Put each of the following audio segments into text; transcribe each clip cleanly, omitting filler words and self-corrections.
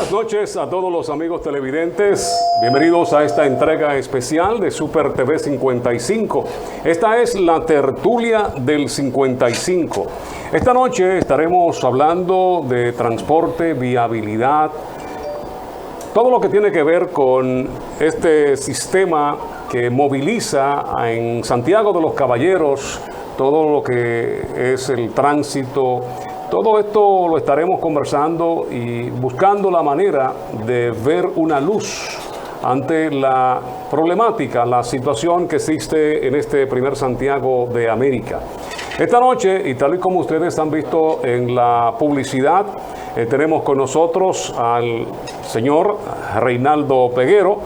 Buenas noches a todos los amigos televidentes. Bienvenidos a esta entrega especial de Super TV 55. Esta es la tertulia del 55. Esta noche estaremos hablando de transporte, viabilidad, todo lo que tiene que ver con este sistema que moviliza en Santiago de los Caballeros, todo lo que es el tránsito. Todo esto lo estaremos conversando y buscando la manera de ver una luz ante la problemática, la situación que existe en este primer Santiago de América. Esta noche, y tal y como ustedes han visto en la publicidad, tenemos con nosotros al señor Reinaldo Peguero,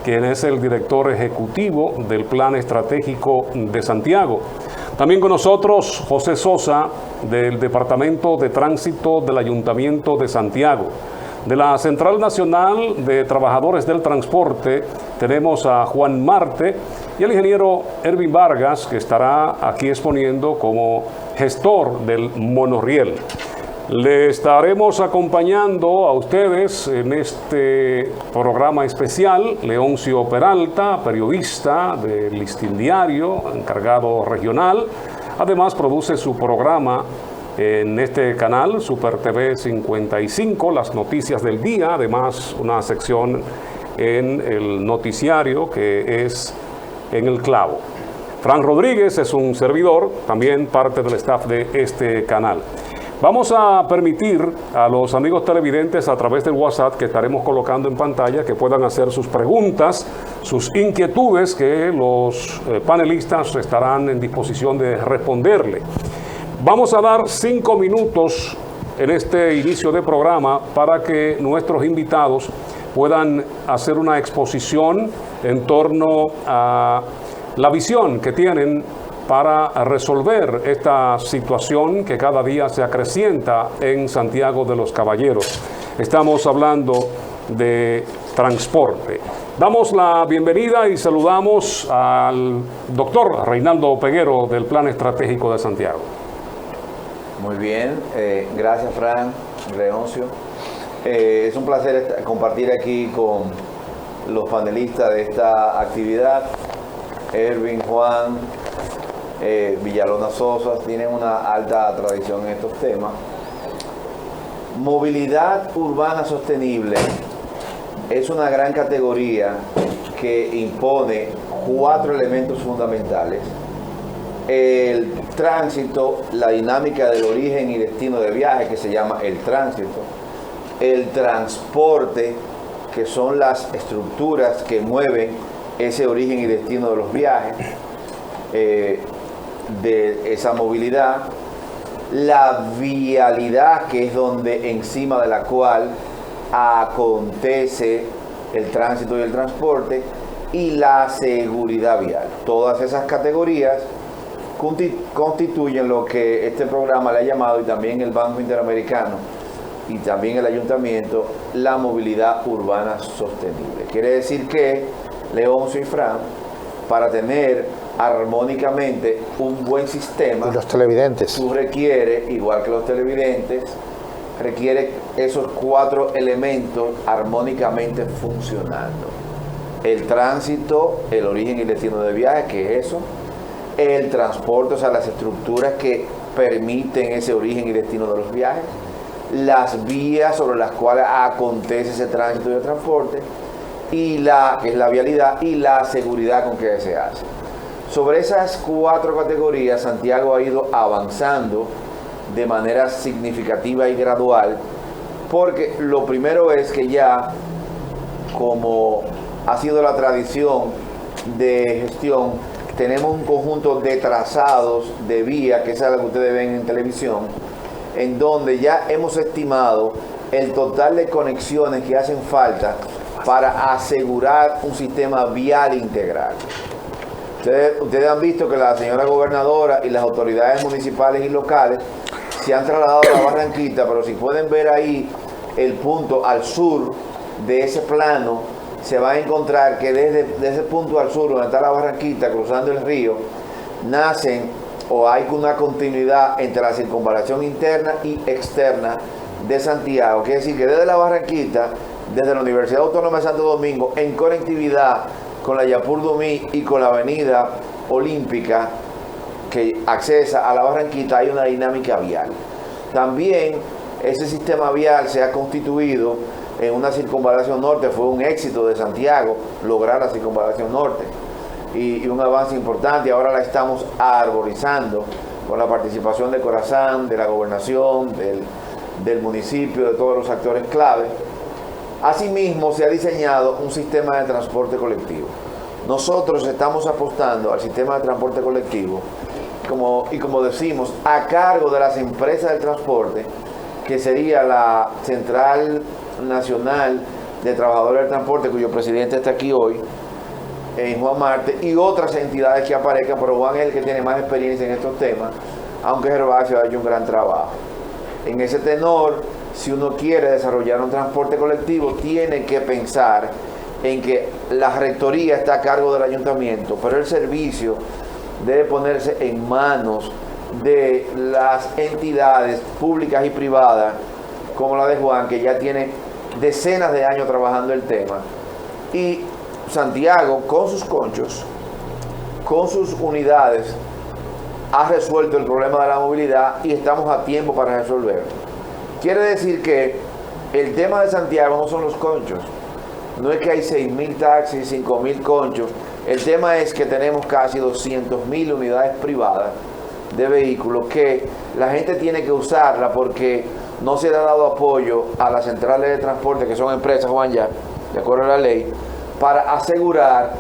quien es el director ejecutivo del Plan Estratégico de Santiago. También con nosotros José Sosa, del Departamento de Tránsito del Ayuntamiento de Santiago. De la Central Nacional de Trabajadores del Transporte tenemos a Juan Marte y al ingeniero Ervin Vargas, que estará aquí exponiendo como gestor del monorriel. Le estaremos acompañando a ustedes en este programa especial Leoncio Peralta, periodista del Listín Diario, encargado regional. Además produce su programa en este canal, Super TV 55, las noticias del día. Además una sección en el noticiario que es En el Clavo. Fran Rodríguez es un servidor, también parte del staff de este canal. Vamos a permitir a los amigos televidentes a través del WhatsApp que estaremos colocando en pantalla que puedan hacer sus preguntas, sus inquietudes, que los panelistas estarán en disposición de responderle. Vamos a dar 5 minutos en este inicio de programa para que nuestros invitados puedan hacer una exposición en torno a la visión que tienen para resolver esta situación que cada día se acrecienta en Santiago de los Caballeros. Estamos hablando de transporte. Damos la bienvenida y saludamos al doctor Reinaldo Peguero del Plan Estratégico de Santiago. Muy bien, gracias Fran, Leoncio. Es un placer compartir aquí con los panelistas de esta actividad. Ervin, Juan, Villalona Sosa tienen una alta tradición en estos temas. Movilidad urbana sostenible es una gran categoría que impone 4 elementos fundamentales: el tránsito, la dinámica del origen y destino de viaje, que se llama el tránsito; el transporte, que son las estructuras que mueven ese origen y destino de los viajes, de esa movilidad; la vialidad, que es donde encima de la cual acontece el tránsito y el transporte; y la seguridad vial. Todas esas categorías constituyen lo que este programa le ha llamado, y también el Banco Interamericano y también el Ayuntamiento, la movilidad urbana sostenible. Quiere decir que Leoncio y Fran, para tener armónicamente un buen sistema, y los televidentes, tú requieres, igual que los televidentes, requiere esos 4 elementos armónicamente funcionando: el tránsito, el origen y el destino de viaje, que es eso; el transporte, o sea, las estructuras que permiten ese origen y destino de los viajes; las vías sobre las cuales acontece ese tránsito y el transporte; y que es la vialidad, y la seguridad con que se hace. Sobre esas 4 categorías, Santiago ha ido avanzando de manera significativa y gradual, porque lo primero es que ya, como ha sido la tradición de gestión, tenemos un conjunto de trazados de vía, que es la que ustedes ven en televisión, en donde ya hemos estimado el total de conexiones que hacen falta para asegurar un sistema vial integral. Ustedes han visto que la señora gobernadora y las autoridades municipales y locales se han trasladado a la Barranquita, pero si pueden ver ahí el punto al sur de ese plano, se va a encontrar que desde ese punto al sur, donde está la Barranquita, cruzando el río, nacen o hay una continuidad entre la circunvalación interna y externa de Santiago, que es decir, que desde la Barranquita, desde la Universidad Autónoma de Santo Domingo, en conectividad con la Yapur Dumí y con la Avenida Olímpica, que accesa a la Barranquita, hay una dinámica vial. También ese sistema vial se ha constituido en una circunvalación norte. Fue un éxito de Santiago lograr la circunvalación norte y un avance importante. Ahora la estamos arborizando con la participación de Corazán, de la gobernación, del municipio, de todos los actores clave. Asimismo, se ha diseñado un sistema de transporte colectivo. Nosotros estamos apostando al sistema de transporte colectivo, como decimos, a cargo de las empresas del transporte, que sería la Central Nacional de Trabajadores del Transporte, cuyo presidente está aquí hoy, Juan Marte, y otras entidades que aparezcan, pero Juan es el que tiene más experiencia en estos temas, aunque Gervasio ha hecho un gran trabajo. En ese tenor, si uno quiere desarrollar un transporte colectivo, tiene que pensar en que la rectoría está a cargo del ayuntamiento, pero el servicio debe ponerse en manos de las entidades públicas y privadas, como la de Juan, que ya tiene decenas de años trabajando el tema. Y Santiago, con sus conchos, con sus unidades, ha resuelto el problema de la movilidad y estamos a tiempo para resolverlo. Quiere decir que el tema de Santiago no son los conchos. No es que hay 6.000 taxis, 5.000 conchos. El tema es que tenemos casi 200.000 unidades privadas de vehículos que la gente tiene que usarla porque no se le ha dado apoyo a las centrales de transporte, que son empresas, Juan, ya, de acuerdo a la ley, para asegurar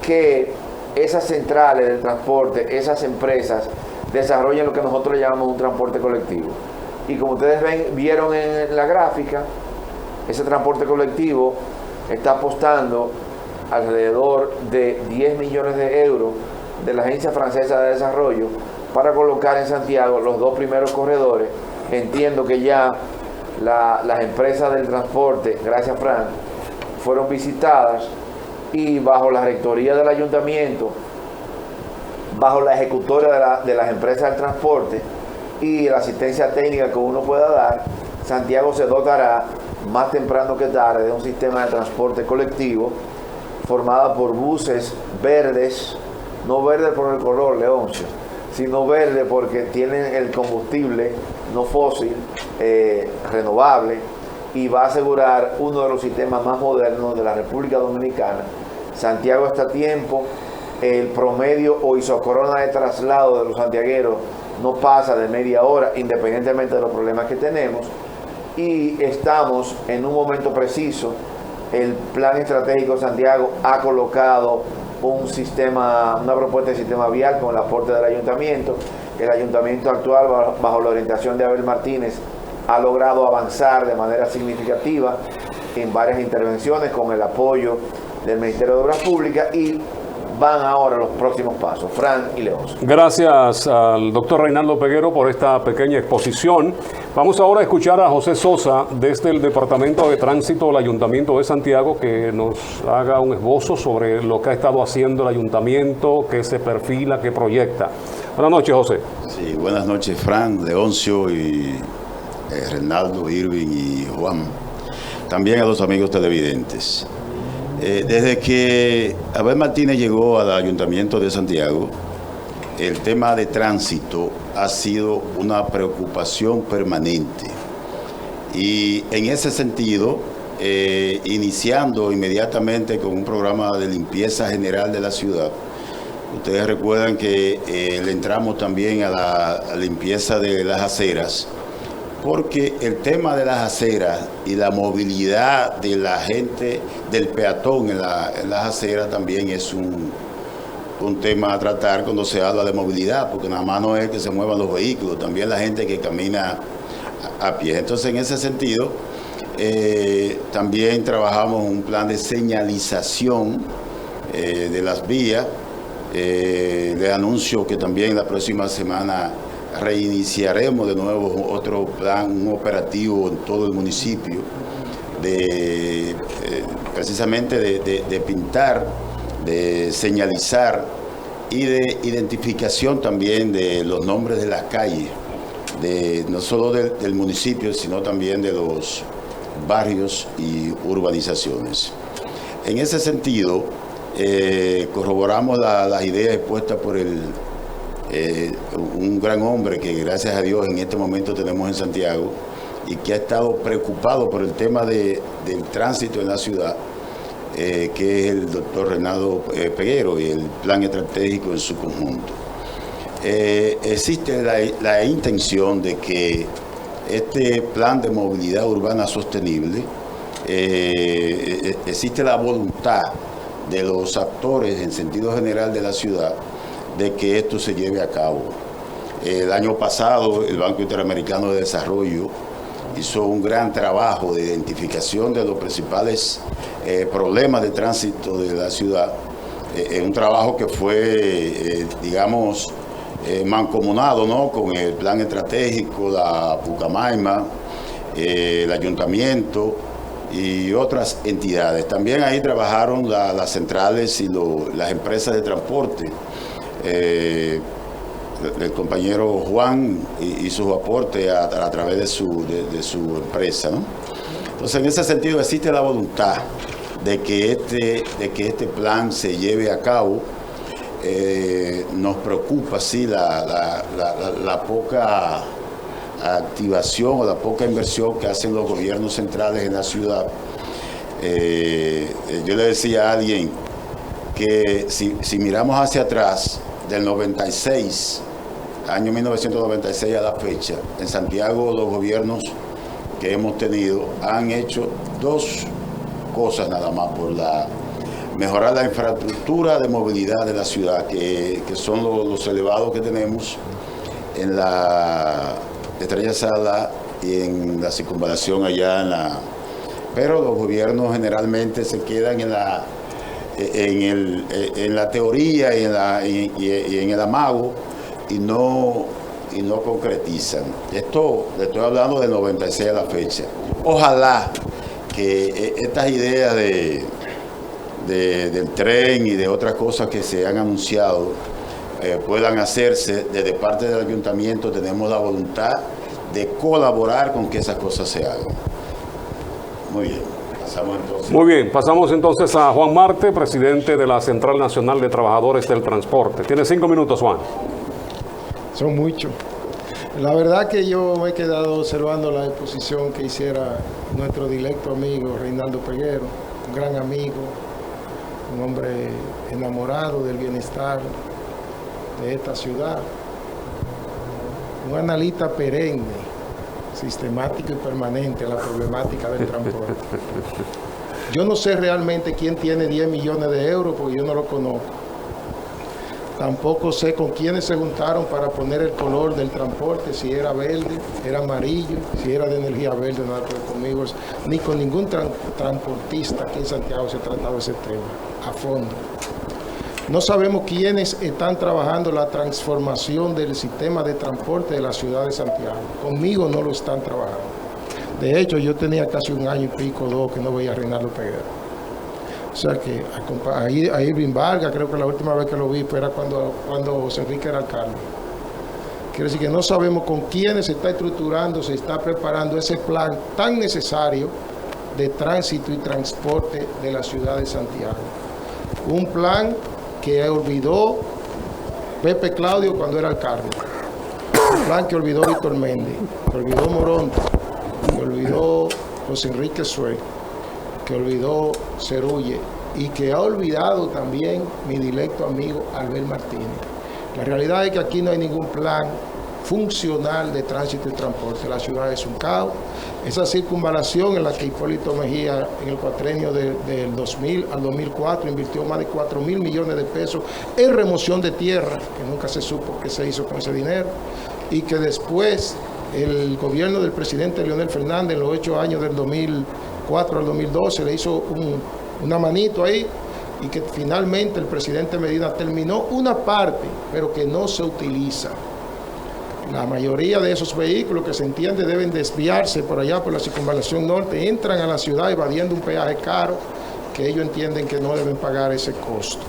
que esas centrales del transporte, esas empresas, desarrollen lo que nosotros le llamamos un transporte colectivo. Y como ustedes vieron en la gráfica, ese transporte colectivo está apostando alrededor de 10 millones de euros de la Agencia Francesa de Desarrollo para colocar en Santiago los 2 primeros corredores. Entiendo que ya las empresas del transporte, gracias Fran, fueron visitadas y bajo la rectoría del ayuntamiento, bajo la ejecutoria de las empresas del transporte y la asistencia técnica que uno pueda dar, Santiago se dotará más temprano que tarde de un sistema de transporte colectivo formado por buses verdes, no verde por el color, Leoncio, sino verde porque tienen el combustible no fósil, renovable, y va a asegurar uno de los sistemas más modernos de la República Dominicana. Santiago está a tiempo. El promedio o isocorona de traslado de los santiagueros no pasa de media hora, independientemente de los problemas que tenemos, y estamos en un momento preciso. El plan estratégico de Santiago ha colocado una propuesta de sistema vial con el aporte del ayuntamiento. El ayuntamiento actual, bajo la orientación de Abel Martínez, ha logrado avanzar de manera significativa en varias intervenciones con el apoyo del Ministerio de Obras Públicas, y van ahora los próximos pasos. Fran y Leoncio. Gracias al doctor Reinaldo Peguero por esta pequeña exposición. Vamos ahora a escuchar a José Sosa desde el Departamento de Tránsito del Ayuntamiento de Santiago, que nos haga un esbozo sobre lo que ha estado haciendo el Ayuntamiento, qué se perfila, qué proyecta. Buenas noches, José. Sí, buenas noches, Fran, Leoncio y Reinaldo, Irving y Juan. También a los amigos televidentes. Desde que Abel Martínez llegó al Ayuntamiento de Santiago, el tema de tránsito ha sido una preocupación permanente. Y en ese sentido, iniciando inmediatamente con un programa de limpieza general de la ciudad, ustedes recuerdan que le entramos también a la limpieza de las aceras, porque el tema de las aceras y la movilidad de la gente, del peatón en las aceras, también es un tema a tratar cuando se habla de movilidad, porque nada más no es que se muevan los vehículos, también la gente que camina a pie. Entonces, en ese sentido, también trabajamos un plan de señalización de las vías. Les anuncio que también la próxima semana reiniciaremos de nuevo otro plan, un operativo en todo el municipio, precisamente de pintar, de señalizar y de identificación también de los nombres de las calles, no solo del municipio, sino también de los barrios y urbanizaciones. En ese sentido, corroboramos las ideas expuestas por un gran hombre que, gracias a Dios, en este momento tenemos en Santiago y que ha estado preocupado por el tema del tránsito en la ciudad, que es el doctor Reinaldo Peguero, y el plan estratégico en su conjunto. Existe la intención de que este plan de movilidad urbana sostenible, existe la voluntad de los actores en sentido general de la ciudad de que esto se lleve a cabo. El año pasado el Banco Interamericano de Desarrollo hizo un gran trabajo de identificación de los principales problemas de tránsito de la ciudad, un trabajo que fue, digamos, mancomunado, ¿no?, con el plan estratégico, la Pucamaima, el ayuntamiento y otras entidades. También ahí trabajaron las centrales y las empresas de transporte. El compañero Juan hizo su aporte a través de su empresa, ¿no? Entonces, en ese sentido existe la voluntad de que este plan se lleve a cabo. Nos preocupa, sí, la poca activación o la poca inversión que hacen los gobiernos centrales en la ciudad. Yo le decía a alguien que si miramos hacia atrás, del 96, año 1996 a la fecha, en Santiago los gobiernos que hemos tenido han hecho dos cosas nada más por mejorar la infraestructura de movilidad de la ciudad, que son los elevados que tenemos en la Estrella Sala y en la circunvalación allá pero los gobiernos generalmente se quedan en la teoría y en el amago y no concretizan. Esto le estoy hablando del 96 a la fecha. Ojalá que estas ideas del tren y de otras cosas que se han anunciado puedan hacerse desde parte del ayuntamiento. Tenemos la voluntad de colaborar con que esas cosas se hagan. Muy bien. Muy bien, pasamos entonces a Juan Marte, presidente de la Central Nacional de Trabajadores del Transporte. Tiene 5 minutos, Juan. Son muchos. La verdad que yo me he quedado observando la exposición que hiciera nuestro directo amigo Reinaldo Peguero, un gran amigo, un hombre enamorado del bienestar de esta ciudad, un analista perenne, sistemático y permanente a la problemática del transporte. Yo no sé realmente quién tiene 10 millones de euros, porque yo no lo conozco. Tampoco sé con quiénes se juntaron para poner el color del transporte, si era verde, era amarillo, si era de energía verde, nada que ver conmigo, ni con ningún transportista aquí en Santiago se ha tratado ese tema a fondo. No sabemos quiénes están trabajando la transformación del sistema de transporte de la ciudad de Santiago. Conmigo no lo están trabajando. De hecho, yo tenía casi 1 año y pico, 2, que no veía a Reinaldo Peguero. O sea que a Irving Vargas, creo que la última vez que lo vi fue cuando José Enrique era alcalde. Quiere decir que no sabemos con quiénes se está estructurando, se está preparando ese plan tan necesario de tránsito y transporte de la ciudad de Santiago. Un plan que olvidó Pepe Claudio cuando era alcalde, un plan que olvidó Víctor Méndez, que olvidó Moronta, que olvidó José Enrique Sué, que olvidó Cerulle y que ha olvidado también mi directo amigo Albert Martínez. La realidad es que aquí no hay ningún plan funcional de tránsito y transporte. La ciudad es un caos. Esa circunvalación en la que Hipólito Mejía en el cuatrenio del 2000 al 2004 invirtió más de 4.000 millones de pesos en remoción de tierra, que nunca se supo qué se hizo con ese dinero, y que después el gobierno del presidente Leonel Fernández en los 8 años del 2004 al 2012 le hizo una manito ahí, y que finalmente el presidente Medina terminó una parte, pero que no se utiliza. La mayoría de esos vehículos que se entiende deben desviarse por allá por la circunvalación norte, entran a la ciudad evadiendo un peaje caro que ellos entienden que no deben pagar ese costo.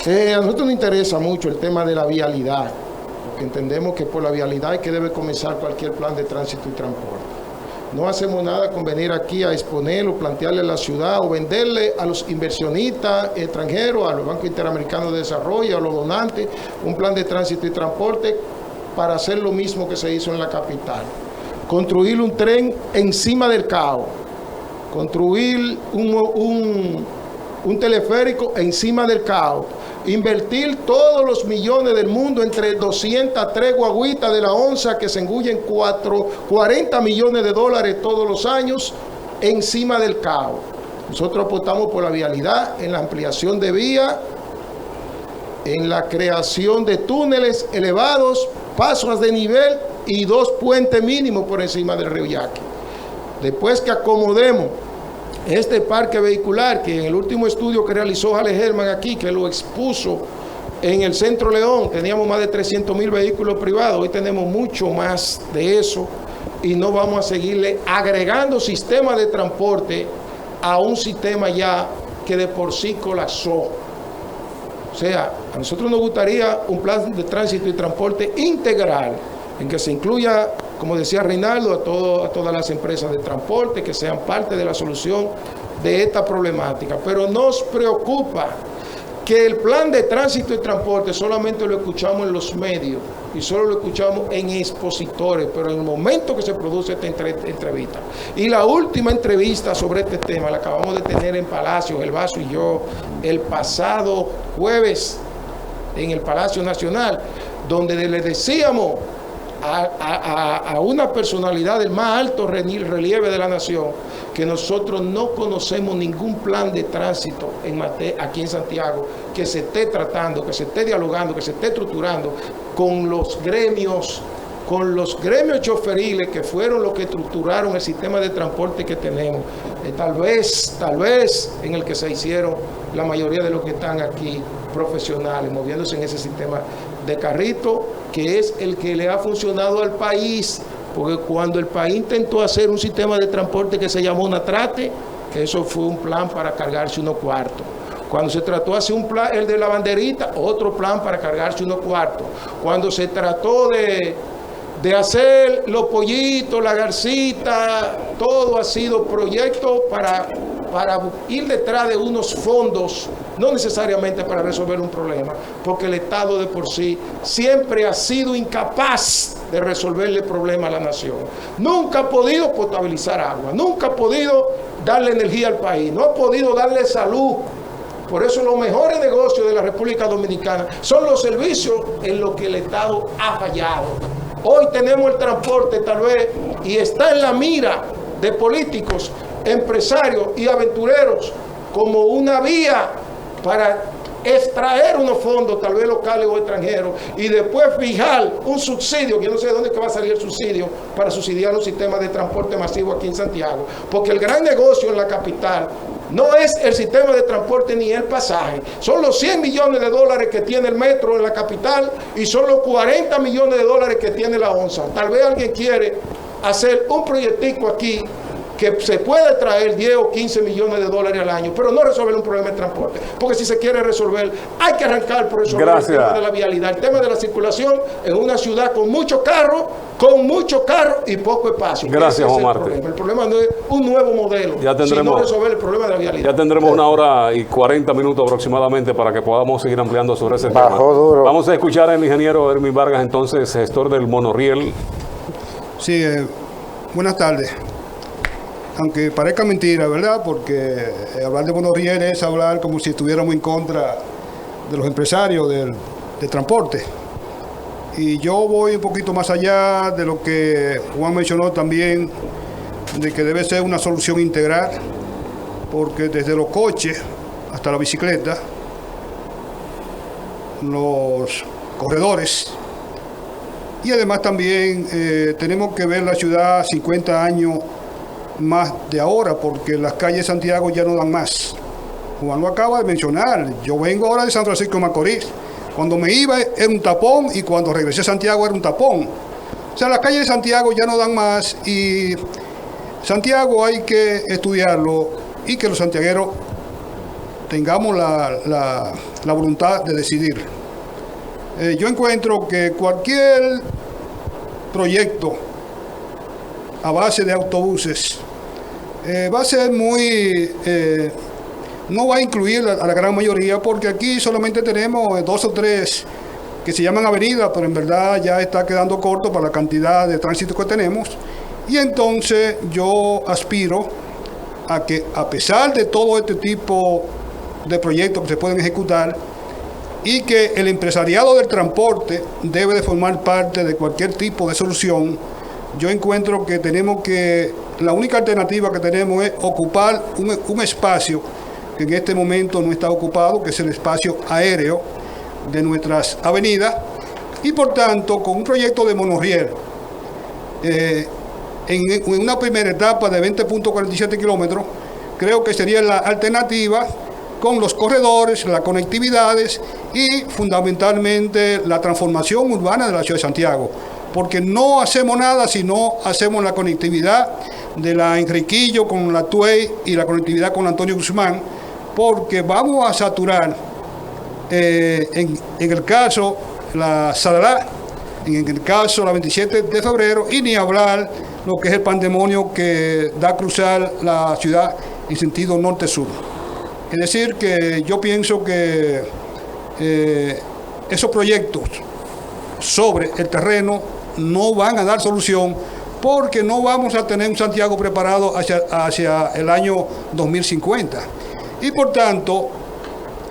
A nosotros nos interesa mucho el tema de la vialidad, entendemos que por la vialidad es que debe comenzar cualquier plan de tránsito y transporte. No hacemos nada con venir aquí a exponerlo, plantearle a la ciudad o venderle a los inversionistas extranjeros, a los bancos interamericanos de desarrollo, a los donantes, un plan de tránsito y transporte para hacer lo mismo que se hizo en la capital. Construir un tren encima del Cao, construir un teleférico encima del Cao, invertir todos los millones del mundo entre 203 guaguitas de la onza que se engullen 40 millones de dólares todos los años encima del Cao. Nosotros apostamos por la vialidad, en la ampliación de vías, en la creación de túneles elevados, pasos de nivel y 2 puentes mínimos por encima del río Yaqui. Después que acomodemos este parque vehicular, que en el último estudio que realizó Jale Herman aquí, que lo expuso en el Centro León, teníamos más de 300,000 vehículos privados, hoy tenemos mucho más de eso, y no vamos a seguirle agregando sistemas de transporte a un sistema ya que de por sí colapsó. O sea, a nosotros nos gustaría un plan de tránsito y transporte integral, en que se incluya, como decía Reinaldo, a todas las empresas de transporte que sean parte de la solución de esta problemática. Pero nos preocupa que el plan de tránsito y transporte solamente lo escuchamos en los medios y solo lo escuchamos en expositores, pero en el momento que se produce esta entrevista. Y la última entrevista sobre este tema la acabamos de tener en Palacio, El Vaso y yo, el pasado jueves en el Palacio Nacional, donde le decíamos a una personalidad del más alto relieve de la nación que nosotros no conocemos ningún plan de tránsito aquí en Santiago que se esté tratando, que se esté dialogando, que se esté estructurando con los gremios choferiles que fueron los que estructuraron el sistema de transporte que tenemos. Tal vez en el que se hicieron la mayoría de los que están aquí profesionales, moviéndose en ese sistema de carrito, que es el que le ha funcionado al país, porque cuando el país intentó hacer un sistema de transporte que se llamó Natrate, eso fue un plan para cargarse unos cuartos. Cuando se trató de hacer un plan, el de la banderita, otro plan para cargarse unos cuartos. Cuando se trató de hacer los pollitos, la garcita, todo ha sido proyecto para ir detrás de unos fondos, no necesariamente para resolver un problema, porque el Estado de por sí siempre ha sido incapaz de resolverle problemas a la nación. Nunca ha podido potabilizar agua, nunca ha podido darle energía al país, no ha podido darle salud. Por eso los mejores negocios de la República Dominicana son los servicios en los que el Estado ha fallado. Hoy tenemos el transporte tal vez y está en la mira de políticos, empresarios y aventureros como una vía para extraer unos fondos, tal vez locales o extranjeros, y después fijar un subsidio, que no sé de dónde que va a salir el subsidio, para subsidiar un sistema de transporte masivo aquí en Santiago. Porque el gran negocio en la capital no es el sistema de transporte ni el pasaje. Son los 100 millones de dólares que tiene el metro en la capital y son los 40 millones de dólares que tiene la onza. Tal vez alguien quiere hacer un proyectico aquí que se puede traer 10 o 15 millones de dólares al año, pero no resolver un problema de transporte. Porque si se quiere resolver, hay que arrancar por eso el tema de la vialidad, el tema de la circulación en una ciudad con mucho carro y poco espacio. Gracias, Juan Marte. El problema no es un nuevo modelo, sino resolver el problema de la vialidad. Ya tendremos 1 hora y 40 minutos aproximadamente para que podamos seguir ampliando sobre ese tema. Duro. Vamos a escuchar al ingeniero Hermin Vargas, entonces, gestor del monorriel. Sí, buenas tardes. Aunque parezca mentira, ¿verdad? Porque hablar de monorriel es hablar como si estuviéramos en contra de los empresarios del transporte. Y yo voy un poquito más allá de lo que Juan mencionó también, de que debe ser una solución integral, porque desde los coches hasta la bicicleta, los corredores, y además también tenemos que ver la ciudad 50 años más de ahora, porque las calles de Santiago ya no dan más. Juan lo acaba de mencionar, yo vengo ahora de San Francisco de Macorís. Cuando me iba era un tapón y cuando regresé a Santiago era un tapón. O sea, las calles de Santiago ya no dan más y Santiago hay que estudiarlo y que los santiagueros tengamos la voluntad de decidir. Yo encuentro que cualquier proyecto a base de autobuses va a ser no va a incluir a la gran mayoría, porque aquí solamente tenemos 2 o 3 que se llaman avenidas, pero en verdad ya está quedando corto para la cantidad de tránsito que tenemos. Y entonces yo aspiro a que, a pesar de todo este tipo de proyectos que se pueden ejecutar, y que el empresariado del transporte debe de formar parte de cualquier tipo de solución, yo encuentro que la única alternativa que tenemos es ocupar un espacio que en este momento no está ocupado, que es el espacio aéreo de nuestras avenidas, y por tanto con un proyecto de monorriel en una primera etapa de 20.47 kilómetros, creo que sería la alternativa, con los corredores, las conectividades y fundamentalmente la transformación urbana de la ciudad de Santiago, porque no hacemos nada si no hacemos la conectividad de la Enriquillo con la Tuey y la conectividad con Antonio Guzmán, porque vamos a saturar en el caso la Sadalá, en el caso la 27 de febrero, y ni hablar lo que es el pandemonio que da a cruzar la ciudad en sentido norte-sur. Es decir, que yo pienso que esos proyectos sobre el terreno no van a dar solución, porque no vamos a tener un Santiago preparado hacia el año 2050. Y por tanto,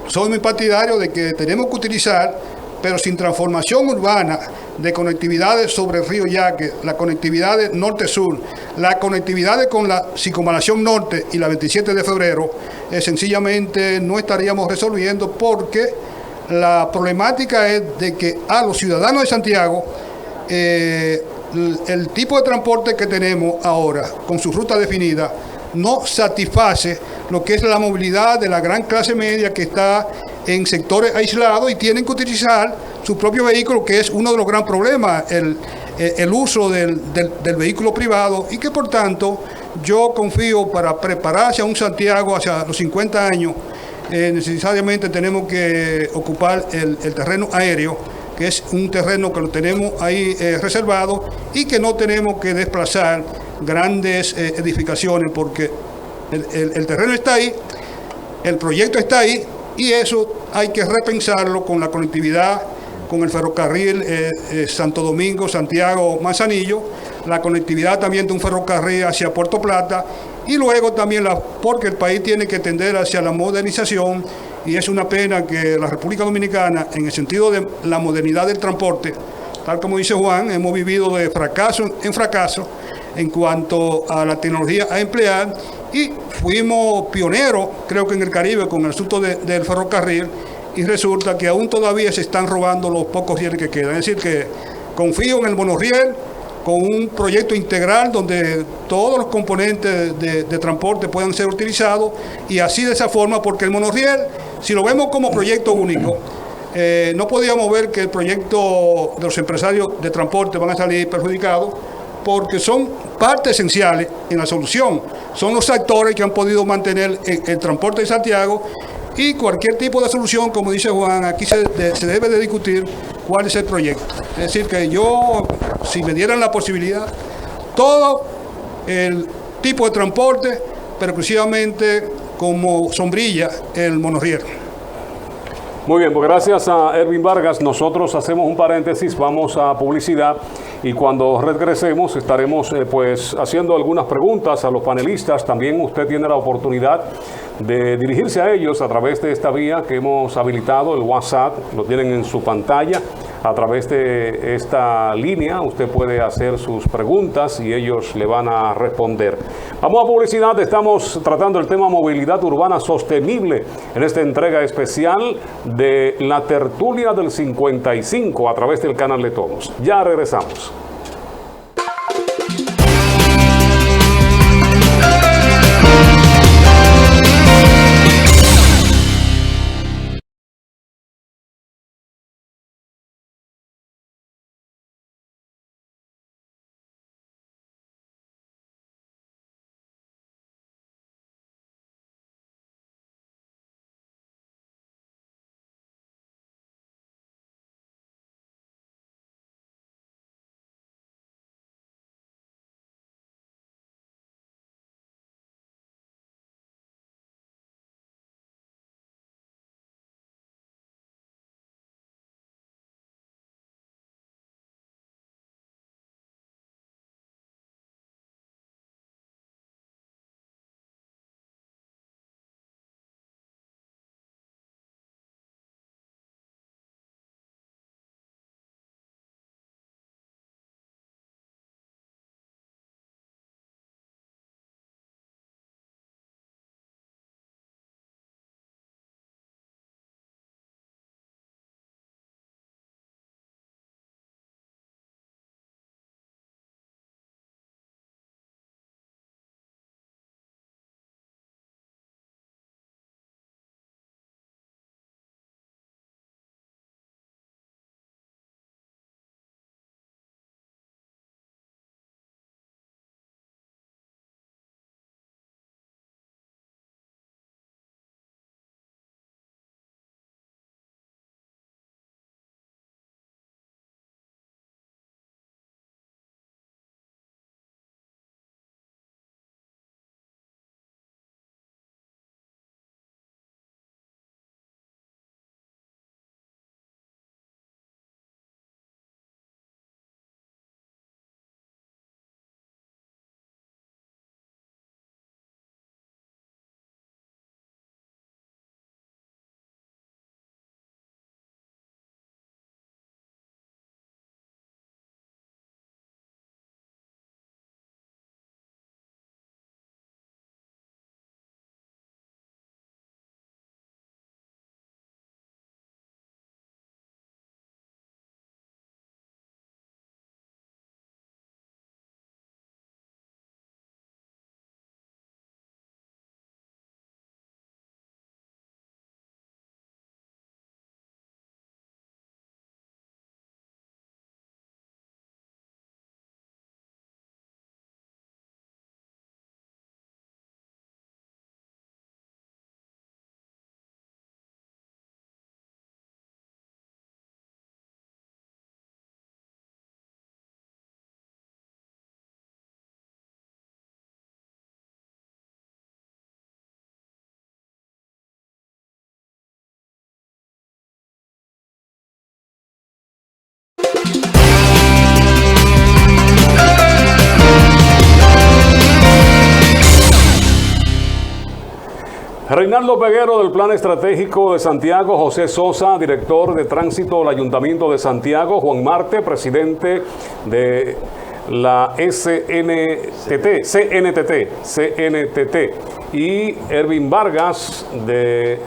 soy muy partidario de que tenemos que utilizar, pero sin transformación urbana, de conectividades sobre el río Yaque, la conectividad de norte-sur, la conectividad con la circunvalación norte y la 27 de febrero, sencillamente no estaríamos resolviendo, porque la problemática es de que a los ciudadanos de Santiago, el tipo de transporte que tenemos ahora, con su ruta definida, no satisface lo que es la movilidad de la gran clase media que está en sectores aislados y tienen que utilizar su propio vehículo, que es uno de los grandes problemas, el uso del vehículo privado, y que por tanto yo confío para prepararse a un Santiago hacia los 50 años, necesariamente tenemos que ocupar el terreno aéreo, que es un terreno que lo tenemos ahí reservado, y que no tenemos que desplazar grandes edificaciones, porque el terreno está ahí, el proyecto está ahí, y eso hay que repensarlo con la conectividad, con el ferrocarril Santo Domingo, Santiago, Manzanillo, la conectividad también de un ferrocarril hacia Puerto Plata, y luego también porque el país tiene que tender hacia la modernización, y es una pena que la República Dominicana, en el sentido de la modernidad del transporte, tal como dice Juan, hemos vivido de fracaso en fracaso en cuanto a la tecnología a emplear, y fuimos pioneros, creo que en el Caribe, con el asunto del ferrocarril, y resulta que aún todavía se están robando los pocos rieles que quedan. Es decir, que confío en el monorriel, con un proyecto integral donde todos los componentes de transporte puedan ser utilizados, y así de esa forma, porque el monorriel, si lo vemos como proyecto único, no podíamos ver que el proyecto de los empresarios de transporte van a salir perjudicados, porque son partes esenciales en la solución. Son los actores que han podido mantener el transporte de Santiago, y cualquier tipo de solución, como dice Juan, aquí se debe de discutir cuál es el proyecto. Es decir, que yo, si me dieran la posibilidad, todo el tipo de transporte, pero exclusivamente como sombrilla el monorriel. Muy bien, pues gracias a Erwin Vargas. Nosotros hacemos un paréntesis, vamos a publicidad, y cuando regresemos estaremos pues haciendo algunas preguntas a los panelistas. También usted tiene la oportunidad de dirigirse a ellos a través de esta vía que hemos habilitado, el WhatsApp, lo tienen en su pantalla. A través de esta línea usted puede hacer sus preguntas y ellos le van a responder. Vamos a publicidad, estamos tratando el tema movilidad urbana sostenible en esta entrega especial de la tertulia del 55 a través del canal de todos. Ya regresamos. Reinaldo Peguero del Plan Estratégico de Santiago, José Sosa, director de Tránsito del Ayuntamiento de Santiago, Juan Marte, presidente de la CNTT, y Ervin Vargas,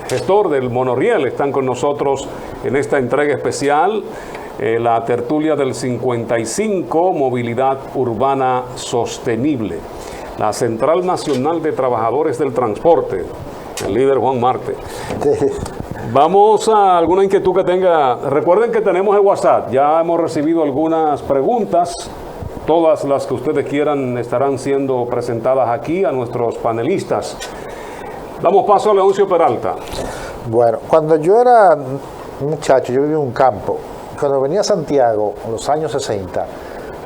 gestor del Monorriel, están con nosotros en esta entrega especial, la tertulia del 55, Movilidad Urbana Sostenible. La Central Nacional de Trabajadores del Transporte, el líder Juan Marte. Sí. Vamos a alguna inquietud que tenga. Recuerden que tenemos el WhatsApp, ya hemos recibido algunas preguntas. Todas las que ustedes quieran estarán siendo presentadas aquí a nuestros panelistas. Damos paso a Leoncio Peralta. Bueno, cuando yo era muchacho, yo vivía en un campo. Cuando venía a Santiago, en los años 60,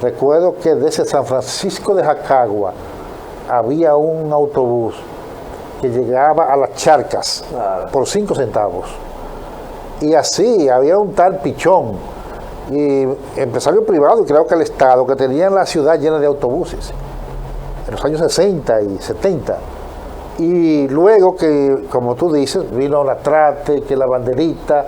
recuerdo que desde San Francisco de Jacagua había un autobús que llegaba a las Charcas por 5 centavos. Y así, había un tal Pichón y empresarios privados, y creo que el Estado, que tenían la ciudad llena de autobuses en los años 60 y 70. Y luego que, como tú dices, vino la Trate, que la banderita,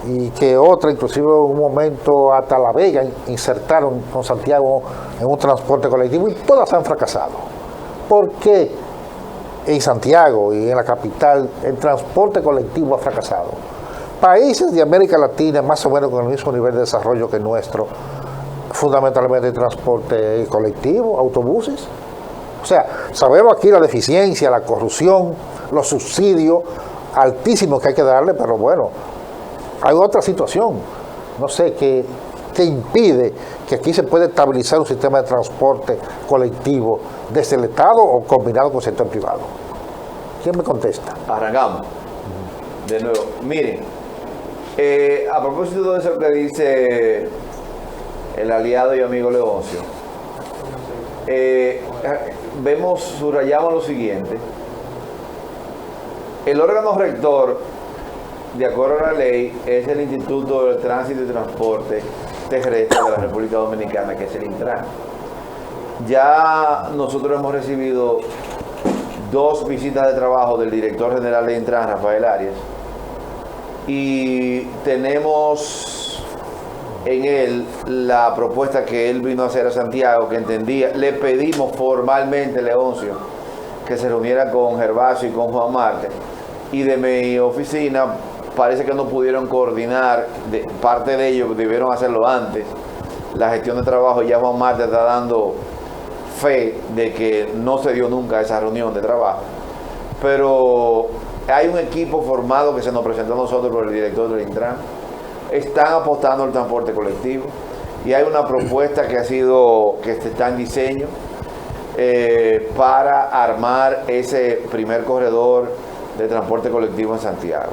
y que otra, inclusive en un momento hasta La Vega, insertaron con Santiago en un transporte colectivo, y todas han fracasado. ¿Por qué en Santiago y en la capital el transporte colectivo ha fracasado? Países de América Latina, más o menos con el mismo nivel de desarrollo que el nuestro, fundamentalmente transporte colectivo, autobuses. O sea, sabemos aquí la deficiencia, la corrupción, los subsidios altísimos que hay que darle, pero bueno, hay otra situación, no sé, que impide que aquí se pueda estabilizar un sistema de transporte colectivo desde el Estado o combinado con el sector privado. ¿Quién me contesta? Arrancamos. De nuevo, miren. A propósito de eso que dice el aliado y amigo Leoncio, subrayamos lo siguiente. El órgano rector, de acuerdo a la ley, es el Instituto de Tránsito y Transporte Terrestre de la República Dominicana, que es el Intran. Ya nosotros hemos recibido 2 visitas de trabajo del director general de Intran, Rafael Arias, y tenemos en él la propuesta que él vino a hacer a Santiago, que entendía. Le pedimos formalmente, Leoncio, que se reuniera con Gervasio y con Juan Marte, y de mi oficina parece que no pudieron coordinar, parte de ellos debieron hacerlo antes. La gestión de trabajo, ya Juan Marte está dando fe de que no se dio nunca esa reunión de trabajo, pero hay un equipo formado que se nos presentó a nosotros por el director del Intran. Están apostando al transporte colectivo y hay una propuesta que está en diseño para armar ese primer corredor de transporte colectivo en Santiago.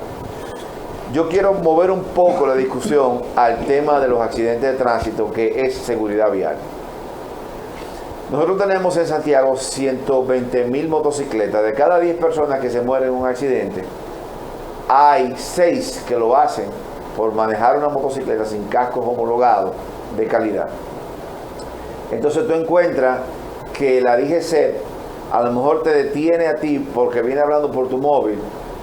Yo quiero mover un poco la discusión al tema de los accidentes de tránsito, que es seguridad vial. Nosotros tenemos en Santiago 120.000 motocicletas. De cada 10 personas que se mueren en un accidente, hay 6 que lo hacen por manejar una motocicleta sin cascos homologados de calidad. Entonces tú encuentras que la DGCET a lo mejor te detiene a ti porque viene hablando por tu móvil,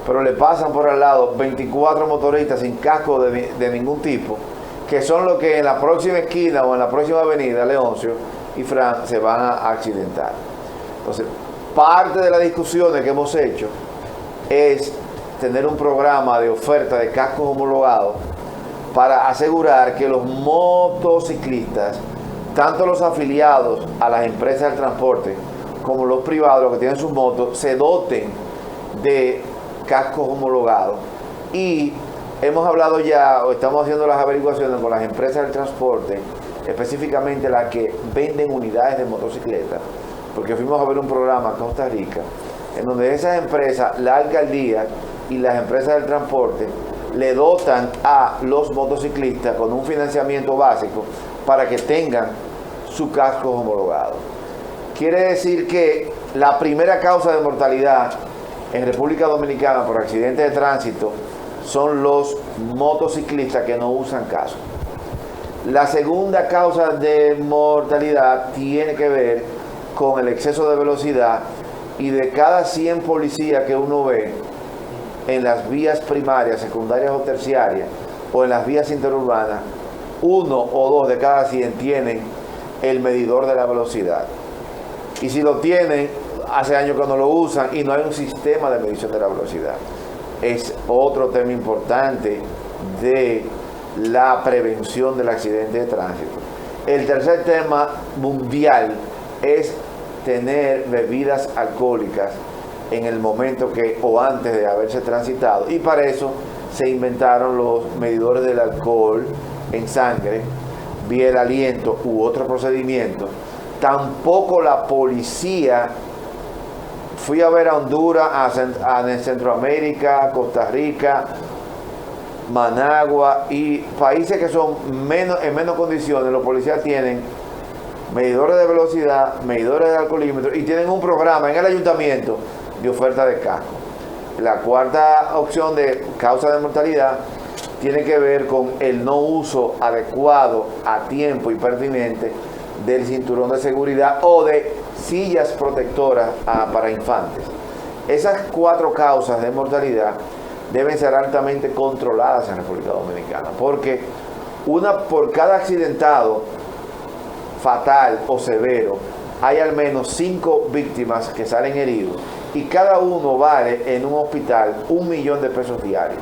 pero le pasan por al lado 24 motoristas sin casco de ningún tipo, que son los que en la próxima esquina o en la próxima avenida, Leoncio y Fran, se van a accidentar. Entonces, parte de las discusiones que hemos hecho es tener un programa de oferta de cascos homologados para asegurar que los motociclistas, tanto los afiliados a las empresas del transporte como los privados, los que tienen sus motos, se doten de cascos homologados. Y hemos hablado ya, o estamos haciendo las averiguaciones con las empresas del transporte, específicamente las que venden unidades de motocicletas, porque fuimos a ver un programa en Costa Rica, en donde esas empresas, la alcaldía y las empresas del transporte, le dotan a los motociclistas con un financiamiento básico para que tengan su casco homologado. Quiere decir que la primera causa de mortalidad en República Dominicana por accidentes de tránsito son los motociclistas que no usan casco. La segunda causa de mortalidad tiene que ver con el exceso de velocidad y de cada 100 policías que uno ve en las vías primarias, secundarias o terciarias, o en las vías interurbanas, 1 o 2 de cada 100 tienen el medidor de la velocidad. Y si lo tienen, hace años que no lo usan y no hay un sistema de medición de la velocidad. Es otro tema importante de la prevención del accidente de tránsito. El tercer tema mundial es tener bebidas alcohólicas en el momento que o antes de haberse transitado, y para eso se inventaron los medidores del alcohol en sangre, vía el aliento u otro procedimiento. Tampoco la policía, fui a ver a Honduras, a Centroamérica, Costa Rica, Managua y países que son en menos condiciones, los policías tienen medidores de velocidad, medidores de alcoholímetro y tienen un programa en el ayuntamiento de oferta de casco. La cuarta opción de causa de mortalidad tiene que ver con el no uso adecuado a tiempo y pertinente del cinturón de seguridad o de sillas protectoras para infantes. Esas 4 causas de mortalidad deben ser altamente controladas en República Dominicana, porque por cada accidentado fatal o severo hay al menos 5 víctimas que salen heridos, y cada uno vale en un hospital 1 millón de pesos diarios.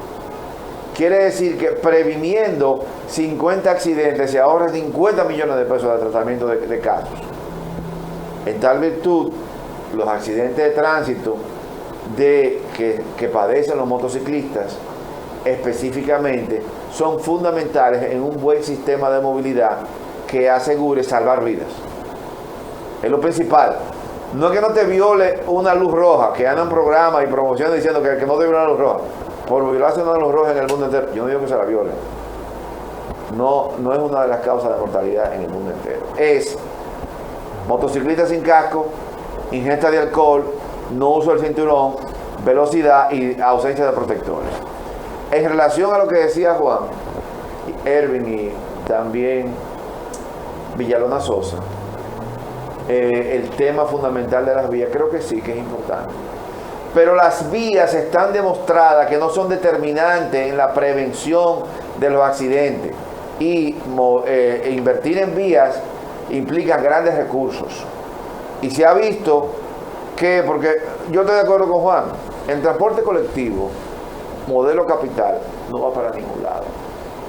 Quiere decir que previniendo 50 accidentes se ahorran 50 millones de pesos de tratamiento de casos. En tal virtud, los accidentes de tránsito que padecen los motociclistas específicamente son fundamentales en un buen sistema de movilidad que asegure salvar vidas. Es lo principal. No es que no te viole una luz roja, que andan programas y promociones diciendo que no te viole una luz roja. Por violarse una luz roja en el mundo entero, yo no digo que se la viole. No es una de las causas de mortalidad en el mundo entero. Es motociclista sin casco, ingesta de alcohol, no uso del cinturón, velocidad y ausencia de protectores. En relación a lo que decía Juan, Erwin y también Villalona Sosa, el tema fundamental de las vías, creo que sí, que es importante. Pero las vías están demostradas que no son determinantes en la prevención de los accidentes. Y invertir en vías implica grandes recursos. Y se ha visto que, porque yo estoy de acuerdo con Juan, el transporte colectivo, modelo capital, no va para ningún lado.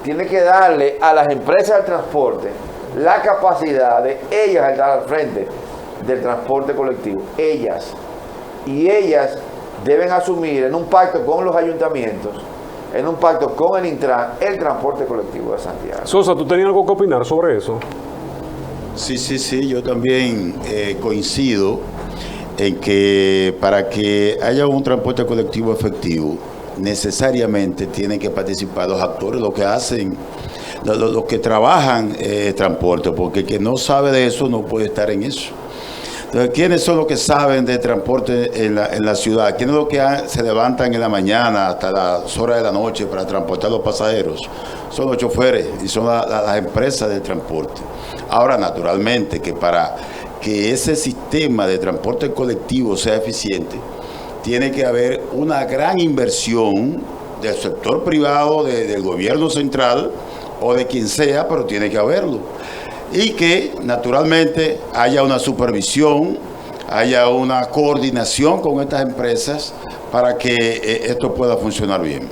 Tiene que darle a las empresas del transporte la capacidad de ellas estar al frente del transporte colectivo. Y ellas deben asumir en un pacto con los ayuntamientos, en un pacto con el Intran, el transporte colectivo de Santiago. Sosa, ¿tú tenías algo que opinar sobre eso? Sí, yo también coincido en que para que haya un transporte colectivo efectivo, necesariamente tienen que participar los actores, los que hacen, los que trabajan transporte, porque el que no sabe de eso no puede estar en eso. Entonces, ¿quiénes son los que saben de transporte en la ciudad? ¿Quiénes son los que se levantan en la mañana hasta las horas de la noche para transportar a los pasajeros? Son los choferes y son las empresas de transporte. Ahora, naturalmente, que para que ese sistema de transporte colectivo sea eficiente, tiene que haber una gran inversión del sector privado, del gobierno central o de quien sea, pero tiene que haberlo. Y que naturalmente haya una supervisión, haya una coordinación con estas empresas para que esto pueda funcionar bien.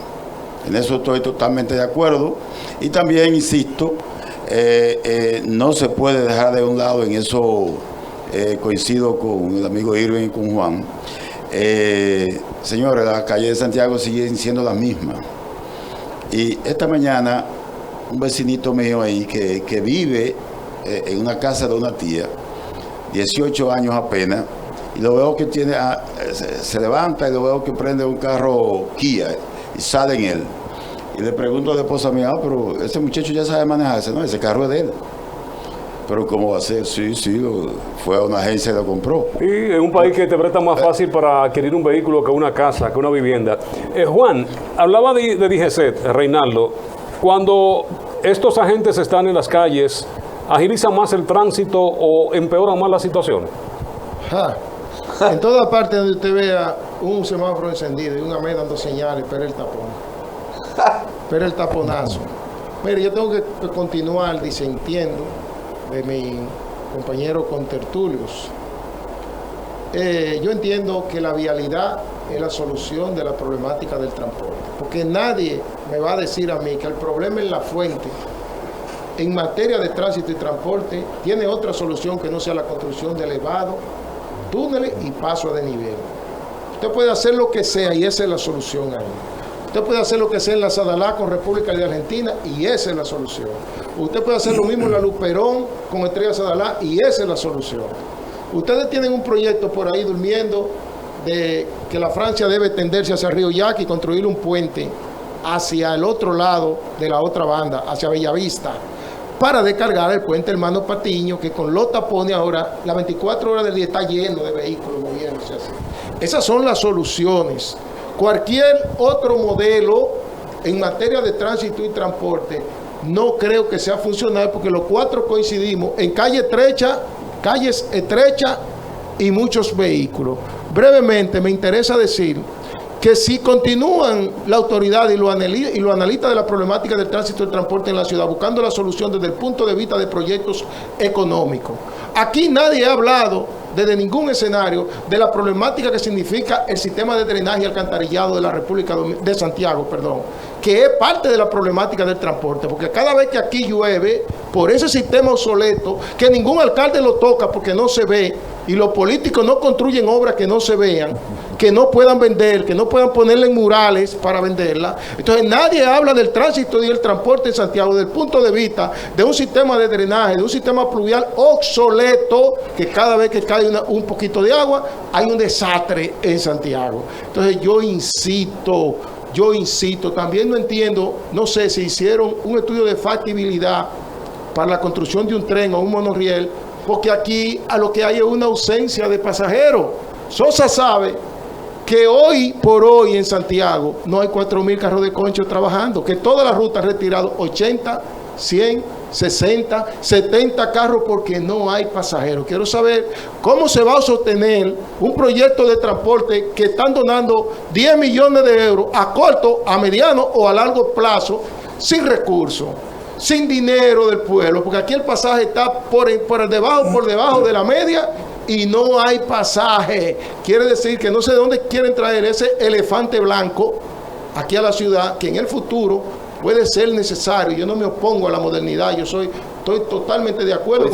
En eso estoy totalmente de acuerdo. Y también, insisto, no se puede dejar de un lado, en eso coincido con el amigo Irwin y con Juan. Señores, las calles de Santiago siguen siendo las mismas. Y esta mañana, un vecinito mío ahí que vive en una casa de una tía, 18 años apenas, y lo veo que se levanta y lo veo que prende un carro Kia y sale en él. Y le pregunto a la esposa mía, pero ese muchacho ya sabe manejarse. No, ese carro es de él. Pero ¿cómo va a ser? Sí, fue a una agencia y lo compró. Y en un país que te presta más fácil para adquirir un vehículo que una casa, que una vivienda. Juan, hablaba de DGCET, Reinaldo. Cuando estos agentes están en las calles, ¿agilizan más el tránsito o empeoran más la situación? En toda parte donde usted vea un semáforo encendido y un AME dando señales, espera el tapón. Espera el taponazo. Mire, yo tengo que continuar disintiendo de mi compañero contertulios. Yo entiendo que la vialidad es la solución de la problemática del transporte, porque nadie me va a decir a mí que el problema en la fuente, en materia de tránsito y transporte, tiene otra solución que no sea la construcción de elevados, túneles y pasos de nivel. Usted puede hacer lo que sea y esa es la solución ahí. Usted puede hacer lo que sea en la Sadalá con República de Argentina y esa es la solución. Usted puede hacer lo mismo en la Luperón con Estrella Sadalá y esa es la solución. Ustedes tienen un proyecto por ahí durmiendo de que la Francia debe tenderse hacia el río Yaqui y construir un puente hacia el otro lado de la otra banda, hacia Bellavista, para descargar el puente Hermano Patiño, que con los tapones ahora, las 24 horas del día está lleno de vehículos moviéndose así. Esas son las soluciones. Cualquier otro modelo en materia de tránsito y transporte no creo que sea funcional, porque los cuatro coincidimos en calles estrechas y muchos vehículos. Brevemente, me interesa decir que si continúan la autoridad y los analistas de la problemática del tránsito y el transporte en la ciudad buscando la solución desde el punto de vista de proyectos económicos, aquí nadie ha hablado desde ningún escenario de la problemática que significa el sistema de drenaje y alcantarillado de la República de Santiago, que es parte de la problemática del transporte, porque cada vez que aquí llueve, por ese sistema obsoleto, que ningún alcalde lo toca porque no se ve, y los políticos no construyen obras que no se vean, que no puedan vender, que no puedan ponerle en murales para venderla. Entonces nadie habla del tránsito y el transporte en Santiago desde el punto de vista de un sistema de drenaje, de un sistema pluvial obsoleto, que cada vez que cae un poquito de agua, hay un desastre en Santiago. Entonces yo insisto, también no entiendo, no sé si hicieron un estudio de factibilidad para la construcción de un tren o un monorriel, porque aquí a lo que hay es una ausencia de pasajeros. Sosa sabe que hoy por hoy en Santiago no hay 4.000 carros de concho trabajando, que todas las rutas han retirado 80, 100, 60, 70 carros porque no hay pasajeros. Quiero saber cómo se va a sostener un proyecto de transporte que están donando 10 millones de euros a corto, a mediano o a largo plazo, sin recursos, sin dinero del pueblo, porque aquí el pasaje está por debajo de la media y no hay pasaje. Quiere decir que no sé de dónde quieren traer ese elefante blanco aquí a la ciudad, que en el futuro puede ser necesario. Yo no me opongo a la modernidad, estoy totalmente de acuerdo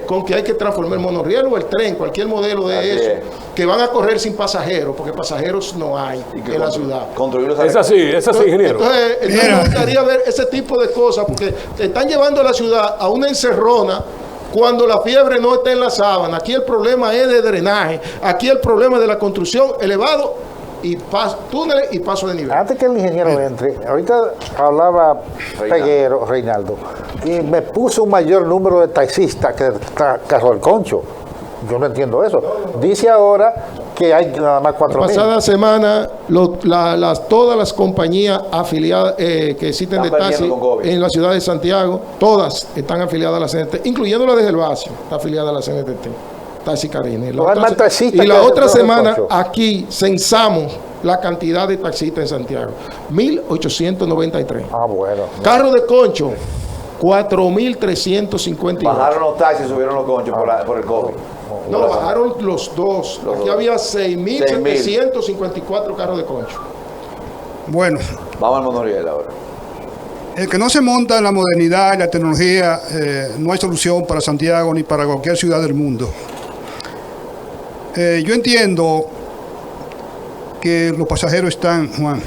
con que hay que transformar el monorriel o el tren, cualquier modelo de eso, que van a correr sin pasajeros, porque pasajeros no hay en la ciudad. Es así, ingeniero. Entonces me gustaría ver ese tipo de cosas, porque te están llevando a la ciudad a una encerrona cuando la fiebre no está en la sábana. Aquí el problema es de drenaje, aquí el problema es de la construcción elevado y túneles y paso de nivel. Antes que el ingeniero entre, ahorita hablaba Peguero, Reinaldo, y me puso un mayor número de taxistas que Carro del Concho. Yo no entiendo eso. Dice ahora que hay nada más 4.000. Pasada semana, todas las compañías afiliadas que existen de taxi en la ciudad de Santiago, todas están afiliadas a la CNT, incluyendo la de Gervasio, está afiliada a la CNTT. Taxi Carine. Y la otra semana aquí censamos la cantidad de taxistas en Santiago. 1.893. Ah, bueno. Carro de concho, 4.358. Bajaron los taxis y subieron los conchos por el COVID. No, bajaron los dos. Aquí había 6.754 carros de concho. Bueno. Vamos al monorriel ahora. El que no se monta en la modernidad y la tecnología, no hay solución para Santiago ni para cualquier ciudad del mundo. Yo entiendo que los pasajeros están, Juan.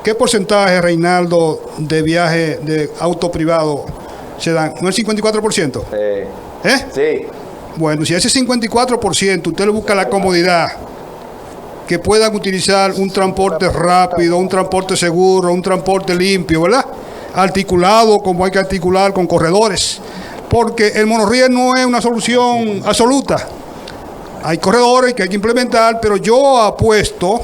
¿Qué porcentaje, Reinaldo, de viaje de auto privado se dan? ¿No el 54%? Sí. Bueno, si ese 54% usted le busca la comodidad, que puedan utilizar un transporte rápido, un transporte seguro, un transporte limpio, ¿verdad? Articulado como hay que articular con corredores, porque el monorriel no es una solución absoluta. Hay corredores que hay que implementar, pero yo apuesto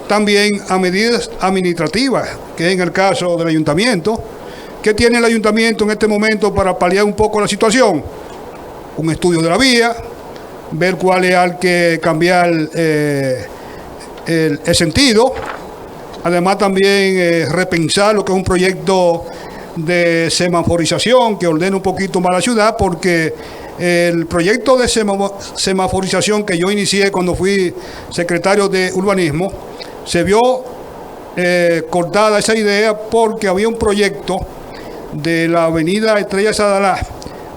también a medidas administrativas, que es en el caso del ayuntamiento. ¿Qué tiene el ayuntamiento en este momento para paliar un poco la situación? Un estudio de la vía, ver cuál hay que cambiar el sentido. Además también repensar lo que es un proyecto de semaforización que ordene un poquito más la ciudad, porque el proyecto de semaforización que yo inicié cuando fui secretario de urbanismo, se vio cortada esa idea porque había un proyecto de la avenida Estrella Sadalá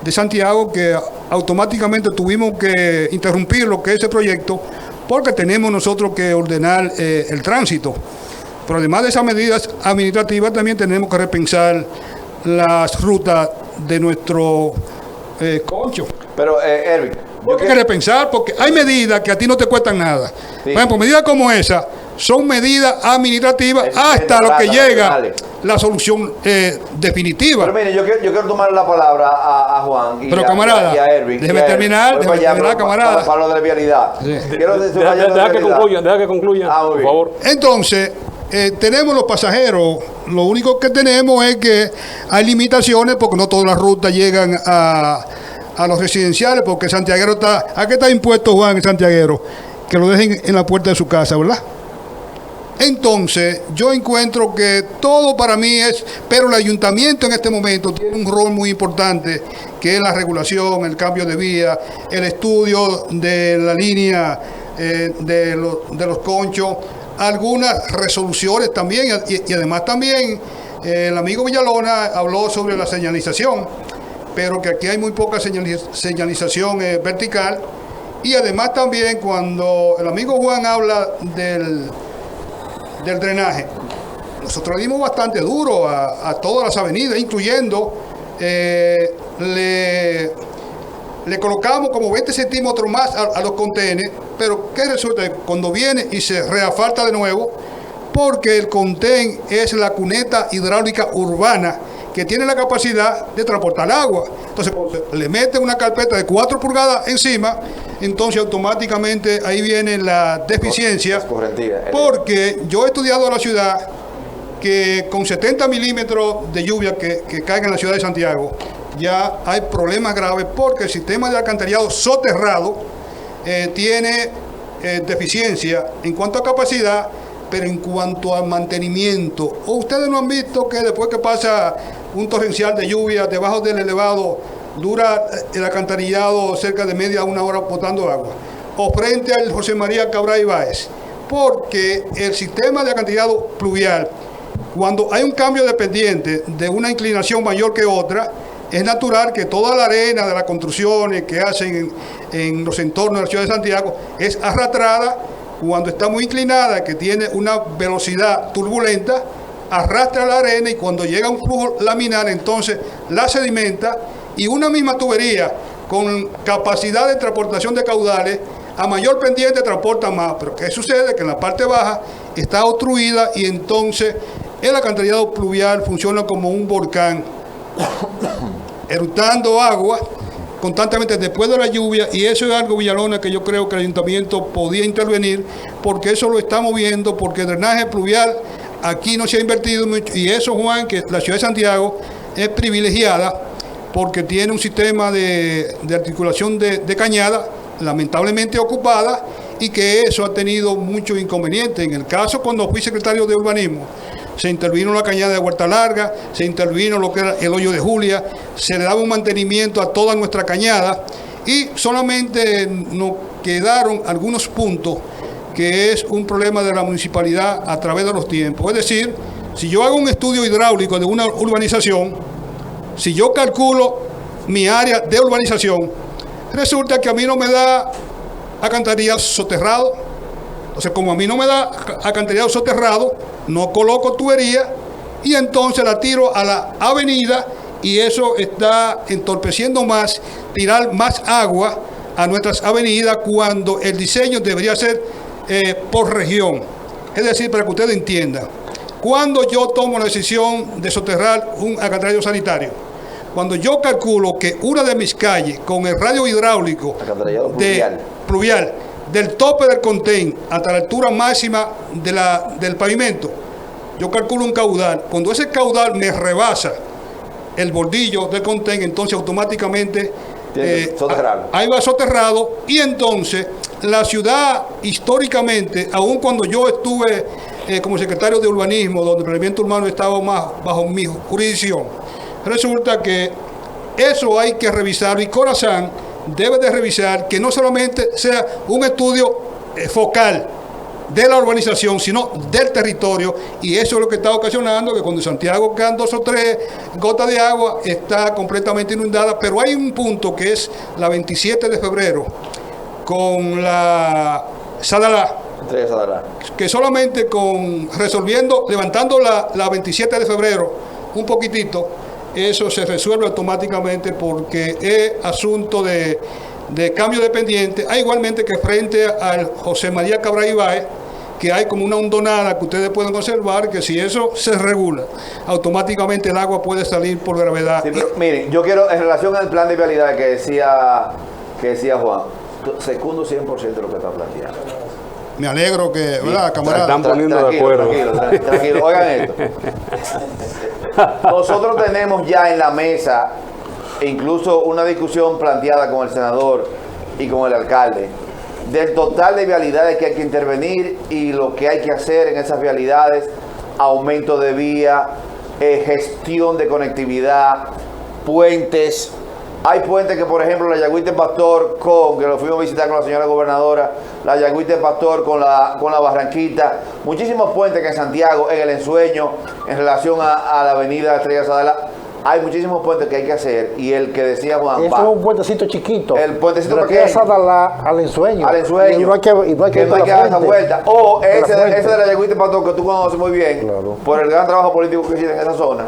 de Santiago que automáticamente tuvimos que interrumpir lo que es ese proyecto porque tenemos nosotros que ordenar el tránsito. Pero además de esas medidas administrativas también tenemos que repensar las rutas de nuestro concho. Pero, Erwin, Hay que repensar porque hay medidas que a ti no te cuestan nada. Sí. Por ejemplo, medidas como esa son medidas administrativas hasta lo que llega la solución definitiva. Pero mire, yo quiero tomar la palabra a Juan y Pero, camarada, y a Erwin. déjeme terminar, camarada. Para lo de la vialidad. Sí. Quiero decir, Deja que concluya, por favor. Entonces, tenemos los pasajeros. Lo único que tenemos es que hay limitaciones porque no todas las rutas llegan a los residenciales, porque Santiaguero está... ¿A qué está impuesto, Juan, el santiaguero? Que lo dejen en la puerta de su casa, ¿verdad? Entonces, yo encuentro que todo para mí es... Pero el ayuntamiento en este momento tiene un rol muy importante, que es la regulación, el cambio de vía, el estudio de la línea de los conchos, algunas resoluciones también, y además también el amigo Villalona habló sobre la señalización, pero que aquí hay muy poca señalización vertical, y además también cuando el amigo Juan habla del drenaje, nosotros le dimos bastante duro a todas las avenidas, incluyendo le colocamos como 20 centímetros más a los contenes, pero ¿qué resulta? Cuando viene y se reasfalta de nuevo, porque el contén es la cuneta hidráulica urbana que tiene la capacidad de transportar agua. Entonces, le mete una carpeta de 4 pulgadas encima, entonces automáticamente ahí viene la deficiencia, porque yo he estudiado la ciudad que con 70 milímetros de lluvia que caiga en la ciudad de Santiago, ya hay problemas graves porque el sistema de alcantarillado soterrado tiene deficiencia en cuanto a capacidad, pero en cuanto a mantenimiento. ¿O ustedes no han visto que después que pasa un torrencial de lluvia debajo del elevado, dura el alcantarillado cerca de media a una hora botando agua? O frente al José María Cabral Ibáez, porque el sistema de alcantarillado pluvial, cuando hay un cambio de pendiente de una inclinación mayor que otra, es natural que toda la arena de las construcciones que hacen en los entornos de la ciudad de Santiago es arrastrada cuando está muy inclinada, que tiene una velocidad turbulenta, arrastra la arena y cuando llega un flujo laminar, entonces la sedimenta, y una misma tubería con capacidad de transportación de caudales, a mayor pendiente transporta más. Pero ¿qué sucede? Que en la parte baja está obstruida y entonces el alcantarillado pluvial funciona como un volcán, eructando agua constantemente después de la lluvia, y eso es algo, Villalona, que yo creo que el ayuntamiento podía intervenir, porque eso lo estamos viendo, porque el drenaje pluvial aquí no se ha invertido mucho, y eso, Juan, que la ciudad de Santiago es privilegiada porque tiene un sistema de articulación de cañada lamentablemente ocupada, y que eso ha tenido muchos inconvenientes. En el caso cuando fui secretario de urbanismo, se intervino la cañada de Huerta Larga, se intervino lo que era el hoyo de Julia, se le daba un mantenimiento a toda nuestra cañada, y solamente nos quedaron algunos puntos que es un problema de la municipalidad a través de los tiempos. Es decir, si yo hago un estudio hidráulico de una urbanización, si yo calculo mi área de urbanización, resulta que a mí no me da alcantarillado soterrado. Entonces, como a mí no me da alcantarillado soterrado, no coloco tubería y entonces la tiro a la avenida, y eso está entorpeciendo más, tirar más agua a nuestras avenidas, cuando el diseño debería ser por región. Es decir, para que ustedes entiendan, cuando yo tomo la decisión de soterrar un alcantarillado sanitario, cuando yo calculo que una de mis calles con el radio hidráulico pluvial del tope del contén hasta la altura máxima del pavimento, yo calculo un caudal. Cuando ese caudal me rebasa el bordillo del contén, entonces automáticamente Tiene que soterrarlo. Ahí va soterrado, y entonces la ciudad históricamente, aun cuando yo estuve como secretario de urbanismo, donde el planeamiento urbano estaba más bajo mi jurisdicción, resulta que eso hay que revisar, y Corazán debe de revisar que no solamente sea un estudio focal de la urbanización, sino del territorio, y eso es lo que está ocasionando que cuando Santiago quedan 2 o 3 gotas de agua, está completamente inundada. Pero hay un punto que es la 27 de febrero, con la Sadalá, que solamente con resolviendo, levantando la 27 de febrero un poquitito, eso se resuelve automáticamente, porque es asunto de cambio de pendiente. Hay igualmente que frente al José María Cabral Ibáez, que hay como una hondonada que ustedes pueden observar, que si eso se regula, automáticamente el agua puede salir por gravedad. Sí, pero, miren, yo quiero, en relación al plan de vialidad que decía Juan, secundo 100% de lo que está planteando. Me alegro que, ¿verdad, camarada? Se están poniendo de acuerdo. Tranquilo. Oigan esto. Nosotros tenemos ya en la mesa incluso una discusión planteada con el senador y con el alcalde del total de vialidades que hay que intervenir y lo que hay que hacer en esas vialidades: aumento de vía, gestión de conectividad, puentes. Hay puentes que, por ejemplo, la Yagüite Pastor, que lo fuimos a visitar con la señora gobernadora, la Yagüite Pastor con la Barranquita, muchísimos puentes que en Santiago, en el ensueño, en relación a la avenida Estrella Sadala, hay muchísimos puentes que hay que hacer, y el que decía Juan, eso es un puentecito chiquito. El puentecito pequeño. Al ensueño. Al ensueño. Y no hay que dar esa vuelta. O ese de la Yagüite Pastor, que tú conoces muy bien, claro, por el gran trabajo político que hiciste en esa zona,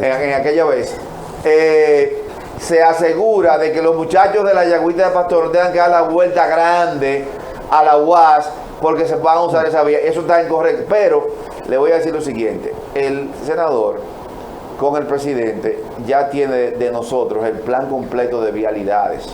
en aquella vez. Se asegura de que los muchachos de la Yagüita de Pastor no tengan que dar la vuelta grande a la UAS porque se van a usar esa vía. Eso está incorrecto. Pero le voy a decir lo siguiente: el senador con el presidente ya tiene de nosotros el plan completo de vialidades,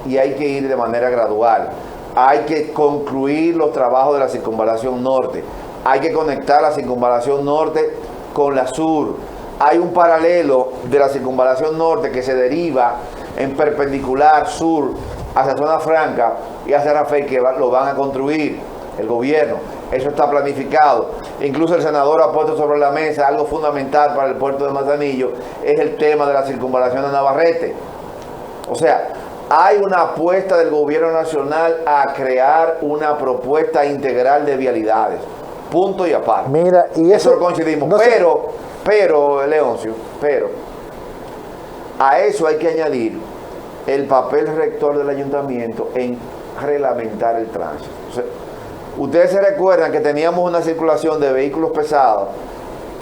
y hay que ir de manera gradual. Hay que concluir los trabajos de la circunvalación norte, hay que conectar la circunvalación norte con la sur. Hay un paralelo de la circunvalación norte que se deriva en perpendicular sur hacia Zona Franca y hacia Rafael, que lo van a construir el gobierno. Eso está planificado. Incluso el senador ha puesto sobre la mesa algo fundamental para el puerto de Manzanillo, es el tema de la circunvalación de Navarrete. O sea, hay una apuesta del gobierno nacional a crear una propuesta integral de vialidades. Punto y aparte. Mira, y eso lo coincidimos. No pero, Leoncio, a eso hay que añadir el papel rector del ayuntamiento en reglamentar el tránsito. O sea, ustedes se recuerdan que teníamos una circulación de vehículos pesados,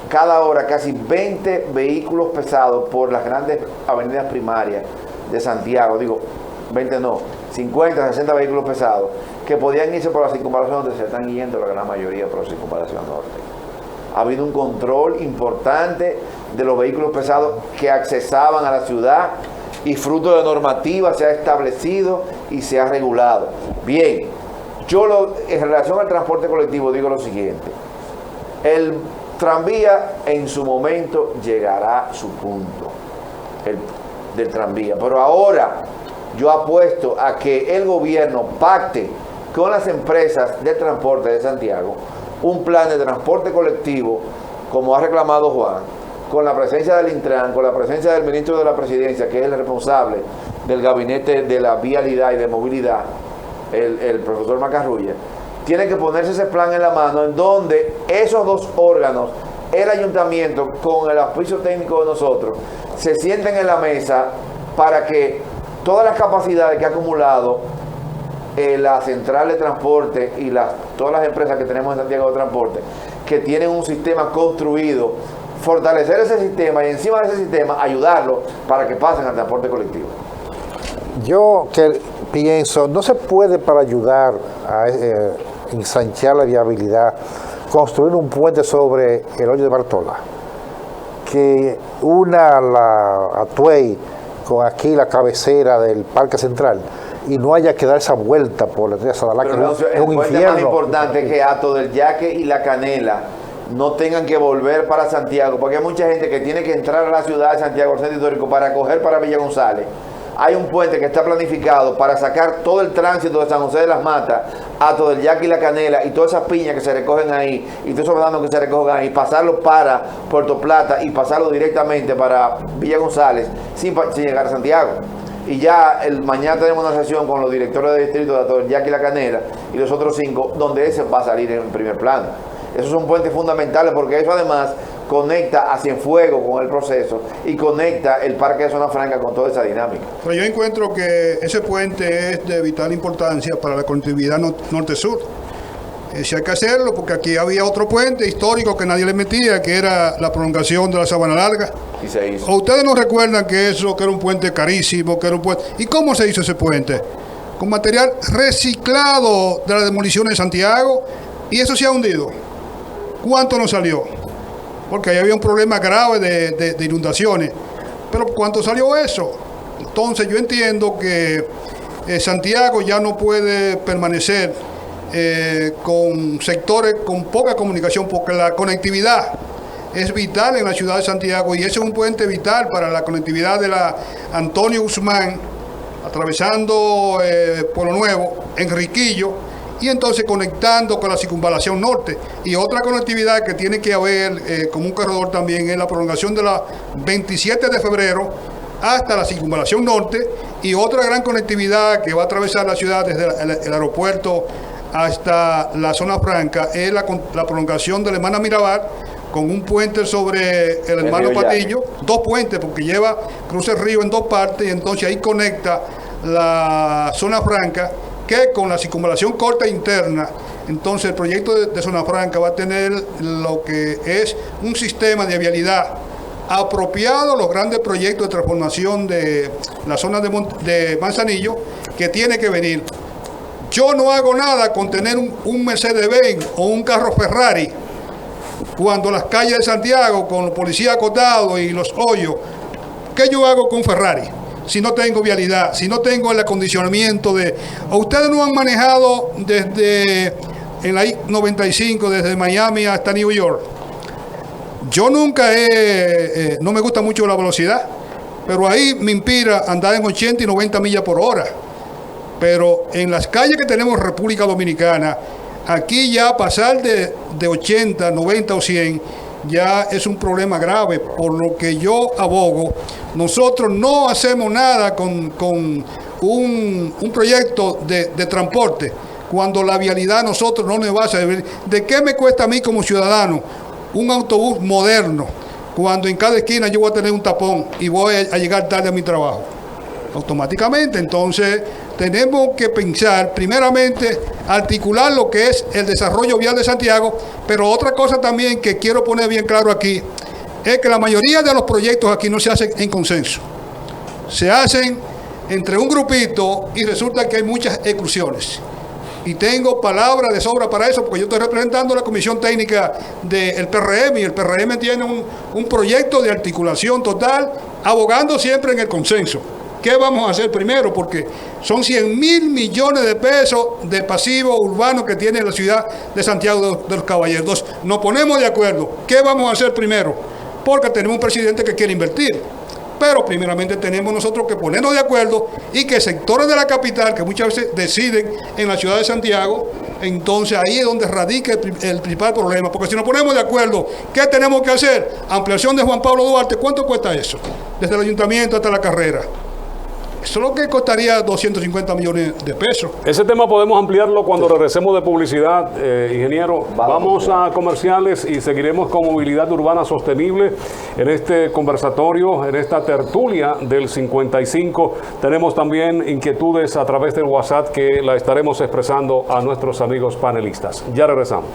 cada hora casi 20 vehículos pesados por las grandes avenidas primarias de Santiago, 50, 60 vehículos pesados, que podían irse por la circunvalación, donde se están yendo la gran mayoría por la circunvalación norte. Ha habido un control importante de los vehículos pesados que accesaban a la ciudad, y fruto de normativa se ha establecido y se ha regulado. Bien, en relación al transporte colectivo digo lo siguiente: el tranvía en su momento llegará a su punto, del tranvía, pero ahora yo apuesto a que el gobierno pacte con las empresas de transporte de Santiago un plan de transporte colectivo, como ha reclamado Juan, con la presencia del Intran, con la presencia del ministro de la Presidencia, que es el responsable del gabinete de la vialidad y de movilidad, el profesor Macarrulla. Tiene que ponerse ese plan en la mano, en donde esos dos órganos, el ayuntamiento con el auspicio técnico de nosotros, se sienten en la mesa para que todas las capacidades que ha acumulado la central de transporte y todas las empresas que tenemos en Santiago de Transporte, que tienen un sistema construido, fortalecer ese sistema y encima de ese sistema ayudarlo para que pasen al transporte colectivo. Yo pienso, no se puede, para ayudar a ensanchar la viabilidad, construir un puente sobre el hoyo de Bartola, que una la Atuey con aquí la cabecera del Parque Central, y no haya que dar esa vuelta por la Estrella Sadala, que es un infierno. El más importante es que Hato del Yaque y La Canela no tengan que volver para Santiago, porque hay mucha gente que tiene que entrar a la ciudad de Santiago, al centro histórico, para coger para Villa González, hay un puente que está planificado para sacar todo el tránsito de San José de las Matas a todo el Yaqui y la Canela y todas esas piñas que se recogen ahí y todos esos bananos que se recogen ahí, pasarlo para Puerto Plata y pasarlo directamente para Villa González sin llegar a Santiago. Y ya mañana tenemos una sesión con los directores de distrito de todo el Yaqui y la Canela y los otros 5, donde ese va a salir en primer plano. Esos son puentes fundamentales porque eso además conecta a Cienfuegos con el proceso y conecta el Parque de Zona Franca con toda esa dinámica. Pero yo encuentro que ese puente es de vital importancia para la conectividad norte-sur. Si hay que hacerlo, porque aquí había otro puente histórico que nadie le metía, que era la prolongación de la Sabana Larga. Y se hizo. ¿O ustedes no recuerdan que eso, que era un puente carísimo, que era un puente? ¿Y cómo se hizo ese puente? Con material reciclado de la demolición de Santiago, y eso se ha hundido. ¿Cuánto nos salió? Porque ahí había un problema grave de inundaciones. Pero ¿cuánto salió eso? Entonces yo entiendo que Santiago ya no puede permanecer con sectores con poca comunicación, porque la conectividad es vital en la ciudad de Santiago y ese es un puente vital para la conectividad de la Antonio Guzmán, atravesando Pueblo Nuevo, Enriquillo, y entonces conectando con la circunvalación norte. Y otra conectividad que tiene que haber como un corredor también es la prolongación de la 27 de febrero hasta la circunvalación norte, y otra gran conectividad que va a atravesar la ciudad desde el aeropuerto hasta la zona franca es la prolongación de la Hermana Mirabal con un puente sobre el Hermano Patillo, 2 puentes porque cruza el río en 2 partes y entonces ahí conecta la zona franca que con la circunvalación corta interna. Entonces el proyecto de zona franca va a tener lo que es un sistema de vialidad apropiado a los grandes proyectos de transformación de la zona de Manzanillo que tiene que venir. Yo no hago nada con tener un Mercedes-Benz o un carro Ferrari cuando las calles de Santiago con los policías acotados y los hoyos. ¿Qué yo hago con Ferrari? Si no tengo vialidad, si no tengo el acondicionamiento de... Ustedes no han manejado desde en la I-95, desde Miami hasta New York. Yo nunca no me gusta mucho la velocidad, pero ahí me inspira andar en 80 y 90 millas por hora. Pero en las calles que tenemos en República Dominicana, aquí ya pasar de 80, 90 o 100 ya es un problema grave, por lo que yo abogo. Nosotros no hacemos nada con un proyecto de transporte cuando la vialidad a nosotros no nos va a servir. ¿De qué me cuesta a mí como ciudadano un autobús moderno cuando en cada esquina yo voy a tener un tapón y voy a llegar tarde a mi trabajo? Automáticamente, entonces tenemos que pensar primeramente articular lo que es el desarrollo vial de Santiago, pero otra cosa también que quiero poner bien claro aquí es que la mayoría de los proyectos aquí no se hacen en consenso, se hacen entre un grupito y resulta que hay muchas exclusiones. Y tengo palabras de sobra para eso, porque yo estoy representando la comisión técnica del PRM y el PRM tiene un proyecto de articulación total, abogando siempre en el consenso. ¿Qué vamos a hacer primero? Porque son 100.000 millones de pesos de pasivos urbanos que tiene la ciudad de Santiago de los Caballeros. Entonces, nos ponemos de acuerdo. ¿Qué vamos a hacer primero? Porque tenemos un presidente que quiere invertir. Pero primeramente tenemos nosotros que ponernos de acuerdo y que sectores de la capital, que muchas veces deciden en la ciudad de Santiago, entonces ahí es donde radica el principal problema. Porque si nos ponemos de acuerdo, ¿qué tenemos que hacer? Ampliación de Juan Pablo Duarte, ¿cuánto cuesta eso? Desde el ayuntamiento hasta la carrera. Eso es lo que costaría 250 millones de pesos. Ese tema podemos ampliarlo cuando regresemos de publicidad, ingeniero. Vamos a comerciales y seguiremos con movilidad urbana sostenible en este conversatorio, en esta tertulia del 55. Tenemos también inquietudes a través del WhatsApp que la estaremos expresando a nuestros amigos panelistas. Ya regresamos.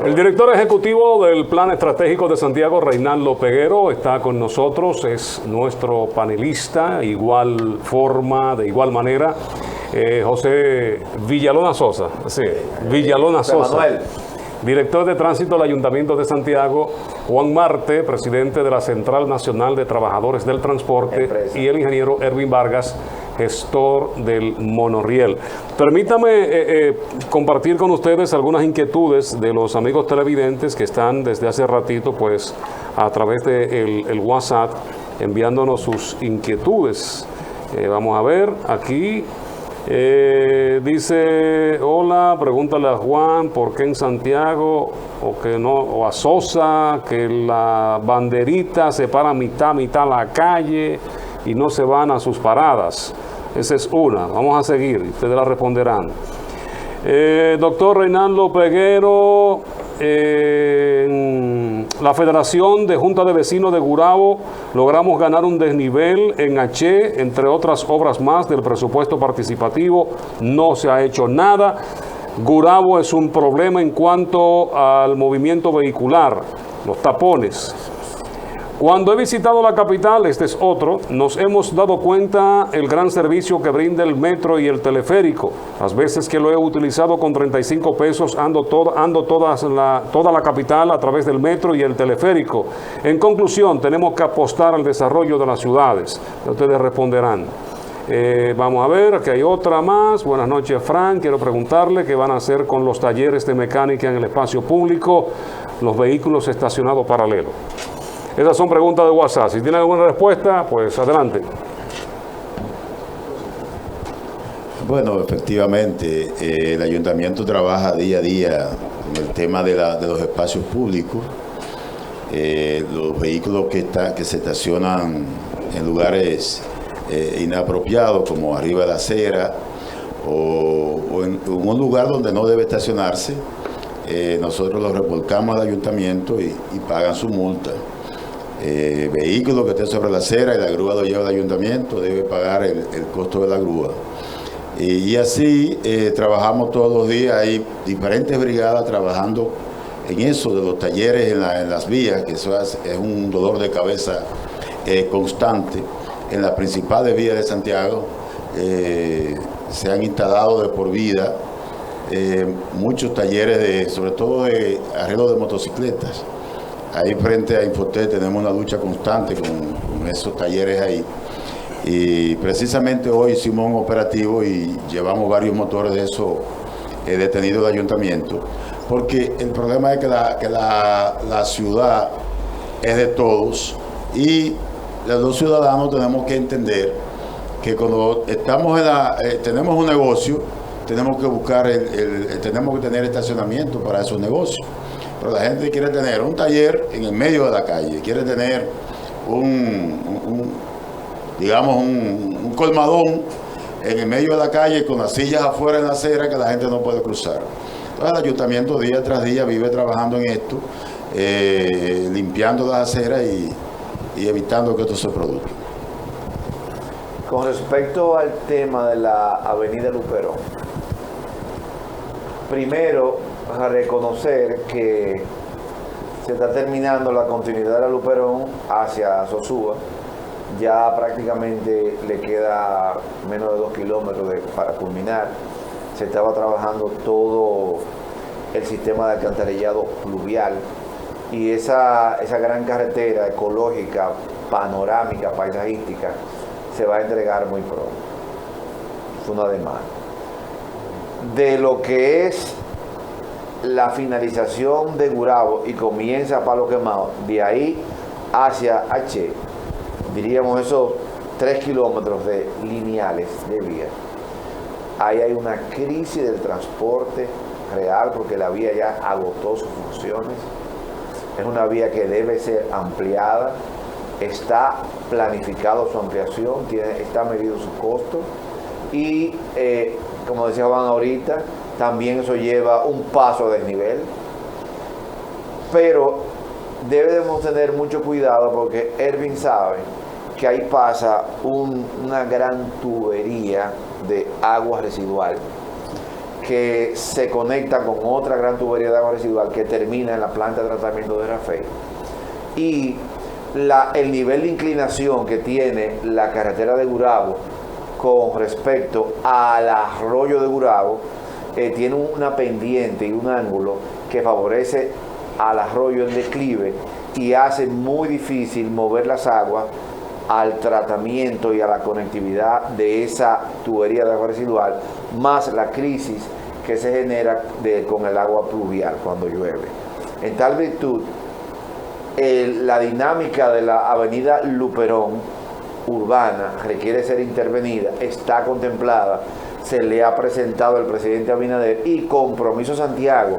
El director ejecutivo del Plan Estratégico de Santiago, Reinaldo Peguero, está con nosotros, es nuestro panelista, igual forma, de igual manera. José Villalona Sosa, sí, Villalona Sosa. Manuel. Director de Tránsito del Ayuntamiento de Santiago, Juan Marte, presidente de la Central Nacional de Trabajadores del Transporte, Empresa. y el ingeniero Erwin Vargas, gestor del monorriel. Permítame compartir con ustedes algunas inquietudes de los amigos televidentes que están desde hace ratito, pues, a través de el WhatsApp, enviándonos sus inquietudes. Vamos a ver, aquí dice, hola, pregúntale a Juan por qué en Santiago o a Sosa, que la banderita se para mitad la calle y no se van a sus paradas. Esa es una. Vamos a seguir, ustedes la responderán. Doctor Reinaldo Peguero, la Federación de Junta de Vecinos de Gurabo logramos ganar un desnivel en H, entre otras obras más del presupuesto participativo. No se ha hecho nada. Gurabo es un problema en cuanto al movimiento vehicular, los tapones. Cuando he visitado la capital, este es otro, nos hemos dado cuenta el gran servicio que brinda el metro y el teleférico. Las veces que lo he utilizado con 35 pesos ando toda la capital a través del metro y el teleférico. En conclusión, tenemos que apostar al desarrollo de las ciudades. Ustedes responderán. Vamos a ver, aquí hay otra más. Buenas noches, Frank. Quiero preguntarle qué van a hacer con los talleres de mecánica en el espacio público, los vehículos estacionados paralelos. Esas son preguntas de WhatsApp. Si tienen alguna respuesta, pues adelante. Bueno, efectivamente, el ayuntamiento trabaja día a día en el tema de los espacios públicos. Los vehículos que se estacionan en lugares inapropiados, como arriba de la acera o en un lugar donde no debe estacionarse, nosotros los revolcamos al ayuntamiento y pagan su multa. Vehículo que esté sobre la acera y la grúa lo lleva al ayuntamiento, debe pagar el costo de la grúa. Y así trabajamos todos los días. Hay diferentes brigadas trabajando en eso de los talleres en las vías, que eso es un dolor de cabeza constante. En las principales vías de Santiago se han instalado de por vida muchos talleres, sobre todo de arreglo de motocicletas. Ahí frente a Infotec tenemos una lucha constante con esos talleres ahí. Y precisamente hoy hicimos un operativo y llevamos varios motores de esos detenidos del ayuntamiento. Porque el problema es que la ciudad es de todos y los ciudadanos tenemos que entender que cuando estamos tenemos un negocio, tenemos que buscar, tenemos que tener estacionamiento para esos negocios. Pero la gente quiere tener un taller en el medio de la calle, quiere tener un colmadón en el medio de la calle con las sillas afuera en la acera que la gente no puede cruzar. Entonces el ayuntamiento día tras día vive trabajando en esto, limpiando las aceras y evitando que esto se produzca. Con respecto al tema de la avenida Luperón, primero a reconocer que se está terminando la continuidad de la Luperón hacia Sosúa. Ya prácticamente le queda menos de 2 kilómetros para culminar. Se estaba trabajando todo el sistema de alcantarillado pluvial y esa gran carretera ecológica, panorámica, paisajística, se va a entregar muy pronto. Es una demanda. De lo que es la finalización de Gurabo y comienza Palo Quemado, de ahí hacia H, diríamos esos 3 kilómetros de lineales de vía. Ahí hay una crisis del transporte real porque la vía ya agotó sus funciones. Es una vía que debe ser ampliada. Está planificado su ampliación, está medido su costo y como decía Juan ahorita, también eso lleva un paso a desnivel, pero debemos tener mucho cuidado porque Erwin sabe que ahí pasa una gran tubería de agua residual que se conecta con otra gran tubería de agua residual que termina en la planta de tratamiento de Rafael. Y el nivel de inclinación que tiene la carretera de Gurabo con respecto al arroyo de Gurabo tiene una pendiente y un ángulo que favorece al arroyo en declive y hace muy difícil mover las aguas al tratamiento y a la conectividad de esa tubería de agua residual, más la crisis que se genera con el agua pluvial cuando llueve. En tal virtud, la dinámica de la avenida Luperón urbana requiere ser intervenida, está contemplada, se le ha presentado al presidente Abinader y Compromiso Santiago,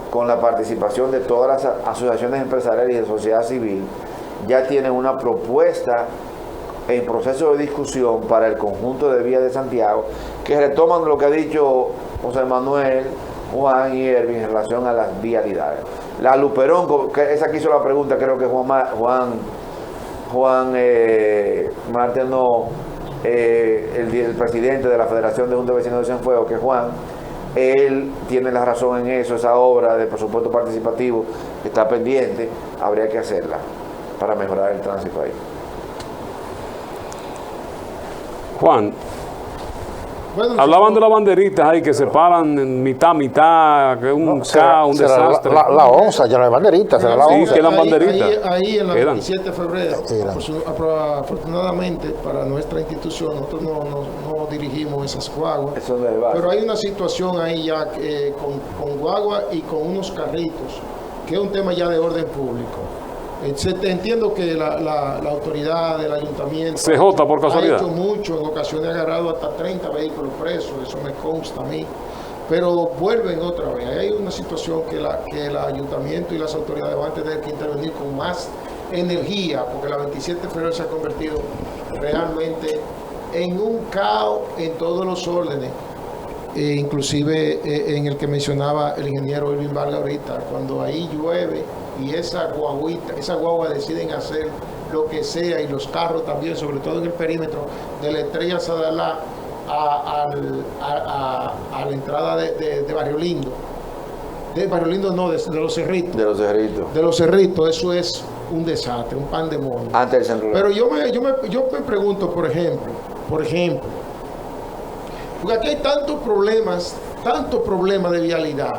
con la participación de todas las asociaciones empresariales y de sociedad civil, ya tienen una propuesta en proceso de discusión para el conjunto de vías de Santiago, que retoman lo que ha dicho José Manuel, Juan y Erwin en relación a las vialidades. La Luperón, que esa que hizo la pregunta, creo que Juan Martino, el presidente de la Federación de Juntas de Vecinos de Cienfuegos, que Juan, él tiene la razón en eso. Esa obra de presupuesto participativo que está pendiente, habría que hacerla para mejorar el tránsito ahí. Juan, Bueno, hablaban de las banderitas ahí que se paran en mitad, que es un caos, un desastre. La onza, ya no hay banderitas, será la Sí, onza. quedan banderitas. Ahí en la Quedan. 27 de febrero, afortunadamente para nuestra institución, nosotros no dirigimos esas guaguas, Eso no es base. pero hay una situación ahí ya con guagua y con unos carritos, que es un tema ya de orden público. Entiendo que la autoridad del ayuntamiento CJ, por casualidad. ha hecho mucho, en ocasiones ha agarrado hasta 30 vehículos presos, eso me consta a mí, pero vuelven otra vez. Hay una situación que el ayuntamiento y las autoridades van a tener que intervenir con más energía, porque la 27 de febrero se ha convertido realmente en un caos en todos los órdenes. Inclusive en el que mencionaba el ingeniero Irving Vargas ahorita, cuando ahí llueve y esa guagua deciden hacer lo que sea, y los carros también, sobre todo en el perímetro de la Estrella Sadalá a la entrada de Barrio Lindo. De Barrio Lindo no, de Los Cerritos. De los cerritos. De Los Cerritos, eso es un desastre, un pandemonio. Antes del centro. Pero yo me pregunto, por ejemplo, porque aquí hay tantos problemas de vialidad.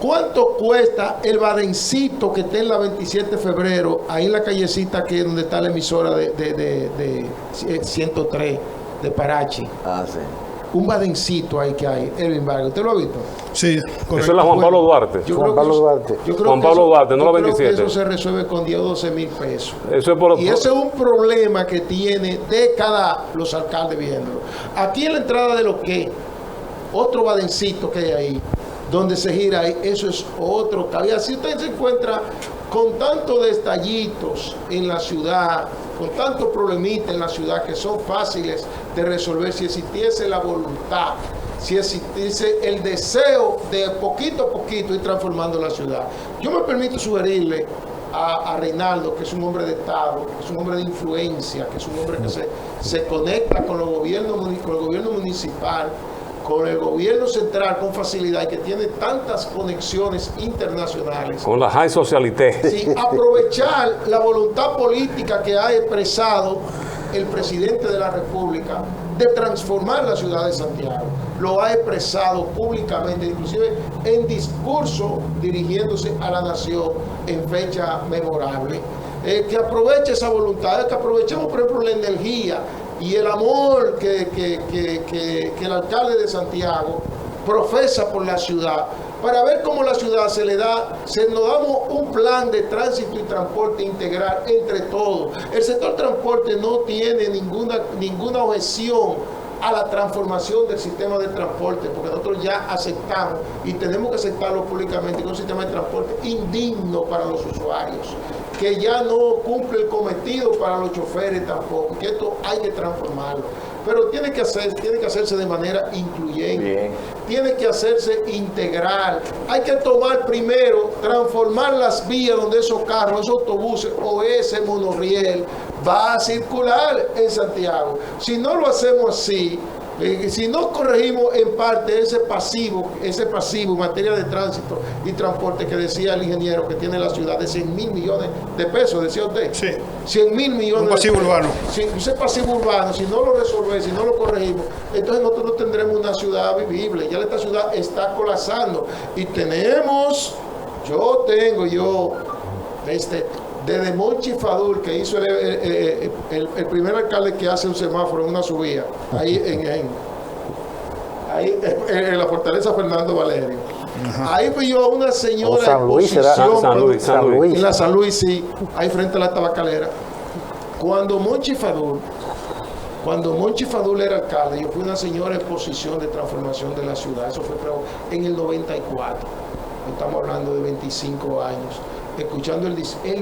¿Cuánto cuesta el badencito que está en la 27 de febrero, ahí en la callecita que es donde está la emisora de 103 de Parachi? Ah, sí. Un badencito ahí que hay, Erwin Vargas, ¿usted lo ha visto? Sí, Esa es la Juan Pablo Duarte. Juan Pablo Duarte. Juan Pablo Duarte, no la 27. Creo que eso se resuelve con 10 o 12 mil pesos. Eso es por... Y ese es un problema que tiene décadas los alcaldes viéndolo. Aquí en la entrada de lo que, otro badencito que hay ahí, donde se gira ahí, eso es otro cabida. Si usted se encuentra con tantos detallitos en la ciudad, con tantos problemitas en la ciudad que son fáciles de resolver si existiese la voluntad, si existiese el deseo de poquito a poquito ir transformando la ciudad. Yo me permito sugerirle a Reinaldo, que es un hombre de Estado, que es un hombre de influencia, que es un hombre que se conecta con el gobierno municipal, con el gobierno central con facilidad, y que tiene tantas conexiones internacionales. Con la high socialité. Sí, aprovechar la voluntad política que ha expresado el presidente de la República de transformar la ciudad de Santiago. Lo ha expresado públicamente, inclusive en discurso dirigiéndose a la nación en fecha memorable. Que aproveche esa voluntad, que aprovechemos, por ejemplo, la energía y el amor que el alcalde de Santiago profesa por la ciudad, para ver cómo la ciudad nos damos un plan de tránsito y transporte integral entre todos. El sector transporte no tiene ninguna objeción a la transformación del sistema de transporte, porque nosotros ya aceptamos y tenemos que aceptarlo públicamente, que es un sistema de transporte indigno para los usuarios, que ya no cumple el cometido para los choferes tampoco, que esto hay que transformarlo. Pero tiene que hacerse de manera incluyente. Bien. Tiene que hacerse integral. Hay que tomar primero, transformar las vías donde esos carros, esos autobuses o ese monorriel va a circular en Santiago. Si no lo hacemos así, Si no corregimos en parte ese pasivo en materia de tránsito y transporte que decía el ingeniero que tiene la ciudad de 100.000 millones de pesos, decía usted. Sí. 100.000 millones Un pasivo de pesos. urbano. Ese pasivo urbano, si no lo resolvemos, si no lo corregimos, entonces nosotros no tendremos una ciudad vivible. Ya esta ciudad está colapsando. Y tenemos, desde Monchi Fadul, que hizo el primer alcalde que hace un semáforo en una subida, ahí en la fortaleza Fernando Valerio. Ajá. Ahí vi yo a una señora San Luis, en posición, San Luis. en la San Luis, sí, ahí frente a la tabacalera. Cuando Monchi Fadul era alcalde, yo fui una señora en posición de transformación de la ciudad. Eso fue en el 94. Estamos hablando de 25 años. Escuchando el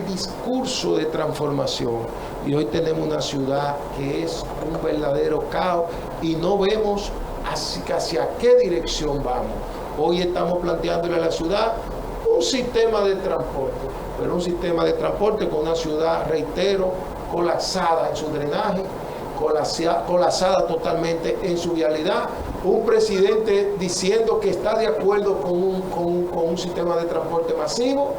discurso de transformación, y hoy tenemos una ciudad que es un verdadero caos y no vemos hacia qué dirección vamos. Hoy estamos planteándole a la ciudad un sistema de transporte, pero un sistema de transporte con una ciudad, reitero, colapsada en su drenaje, colapsada totalmente en su vialidad. Un presidente diciendo que está de acuerdo con un sistema de transporte masivo.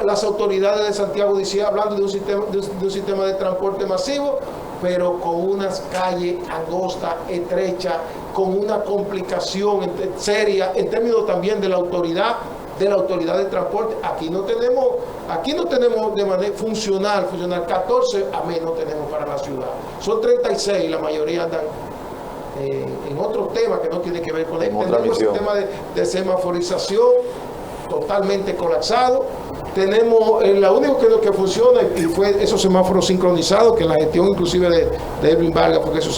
Las autoridades de Santiago hablando de un sistema de transporte masivo, pero con unas calles angostas, estrechas, con una complicación seria en términos también de la autoridad de transporte. Aquí no tenemos de manera funcional, 14 a menos tenemos para la ciudad. Son 36, la mayoría andan en otro tema que no tiene que ver con esto. Tenemos un sistema de semaforización totalmente colapsado. Tenemos lo único que funciona y fue esos semáforos sincronizados, que la gestión inclusive de Edwin Vargas, porque eso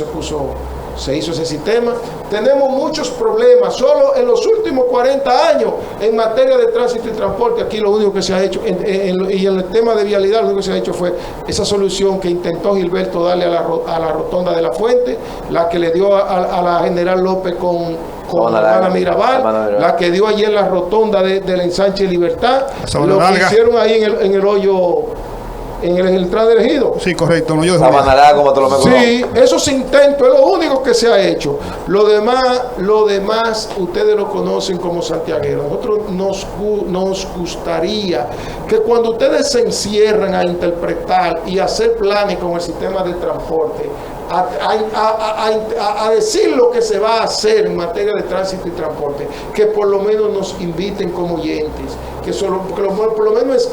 se hizo ese sistema. Tenemos muchos problemas solo en los últimos 40 años en materia de tránsito y transporte. Aquí lo único que se ha hecho y en el tema de vialidad, lo único que se ha hecho fue esa solución que intentó Gilberto darle a la rotonda de la Fuente, la que le dio a la General López con Ana Mirabal, la que dio ayer la rotonda de la Ensanche Libertad, lo que hicieron ahí en el hoyo, en el entrada del ejido. Sí, correcto. No, yo como te lo menciono. Sí, esos intentos es lo único que se ha hecho. Lo demás ustedes lo conocen como santiagueros. Nosotros nos gustaría que cuando ustedes se encierran a interpretar y hacer planes con el sistema de transporte, a decir lo que se va a hacer en materia de tránsito y transporte, que por lo menos nos inviten como oyentes, que por lo menos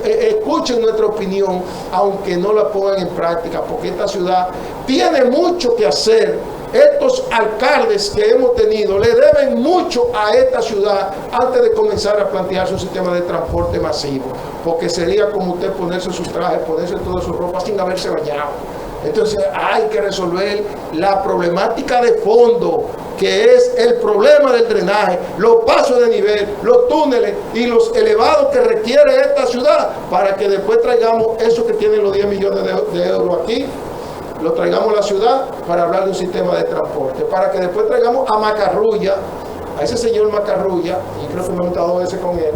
escuchen nuestra opinión, aunque no la pongan en práctica, porque esta ciudad tiene mucho que hacer. Estos alcaldes que hemos tenido le deben mucho a esta ciudad antes de comenzar a plantearse un sistema de transporte masivo, porque sería como usted ponerse sus trajes, ponerse toda su ropa sin haberse bañado. Entonces hay que resolver la problemática de fondo, que es el problema del drenaje, los pasos de nivel, los túneles y los elevados que requiere esta ciudad, para que después traigamos eso que tienen los 10 millones de euros aquí, lo traigamos a la ciudad para hablar de un sistema de transporte, para que después traigamos a Macarrulla, a ese señor Macarrulla, y creo que me he montado 2 veces con él,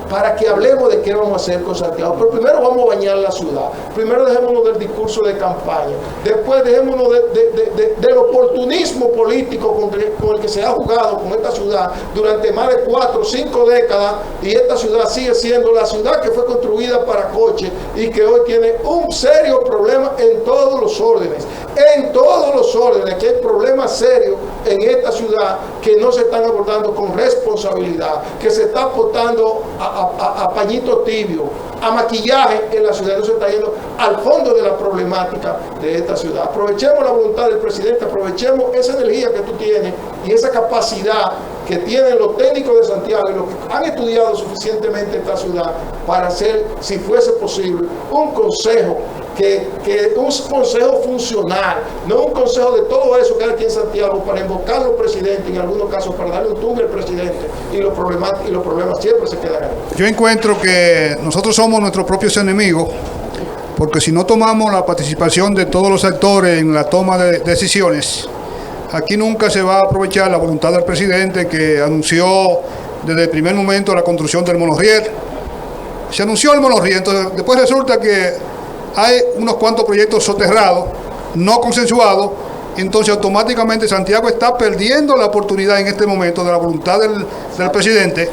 para que hablemos de qué vamos a hacer con Santiago. Pero primero vamos a bañar la ciudad. Primero dejémonos del discurso de campaña. Después dejémonos del oportunismo político con el que se ha jugado con esta ciudad durante más de 4 o 5 décadas. Y esta ciudad sigue siendo la ciudad que fue construida para coches y que hoy tiene un serio problema en todos los órdenes. En todos los órdenes, que hay problemas serios en esta ciudad que no se están abordando con responsabilidad, que se está apostando a pañito tibio, a maquillaje en la ciudad. No se está yendo al fondo de la problemática de esta ciudad. Aprovechemos la voluntad del presidente, aprovechemos esa energía que tú tienes y esa capacidad que tienen los técnicos de Santiago y los que han estudiado suficientemente esta ciudad para hacer, si fuese posible, un consejo un consejo funcional, no un consejo de todo eso que hay aquí en Santiago para invocar a los presidentes, en algunos casos para darle un tumbe al presidente, y los problemas siempre se quedan ahí. Yo encuentro que nosotros somos nuestros propios enemigos, porque si no tomamos la participación de todos los actores en la toma de decisiones, aquí nunca se va a aprovechar la voluntad del presidente, que anunció desde el primer momento la construcción del monorriel. Se anunció el monorriel, entonces después resulta que hay unos cuantos proyectos soterrados, no consensuado, entonces automáticamente Santiago está perdiendo la oportunidad en este momento de la voluntad del presidente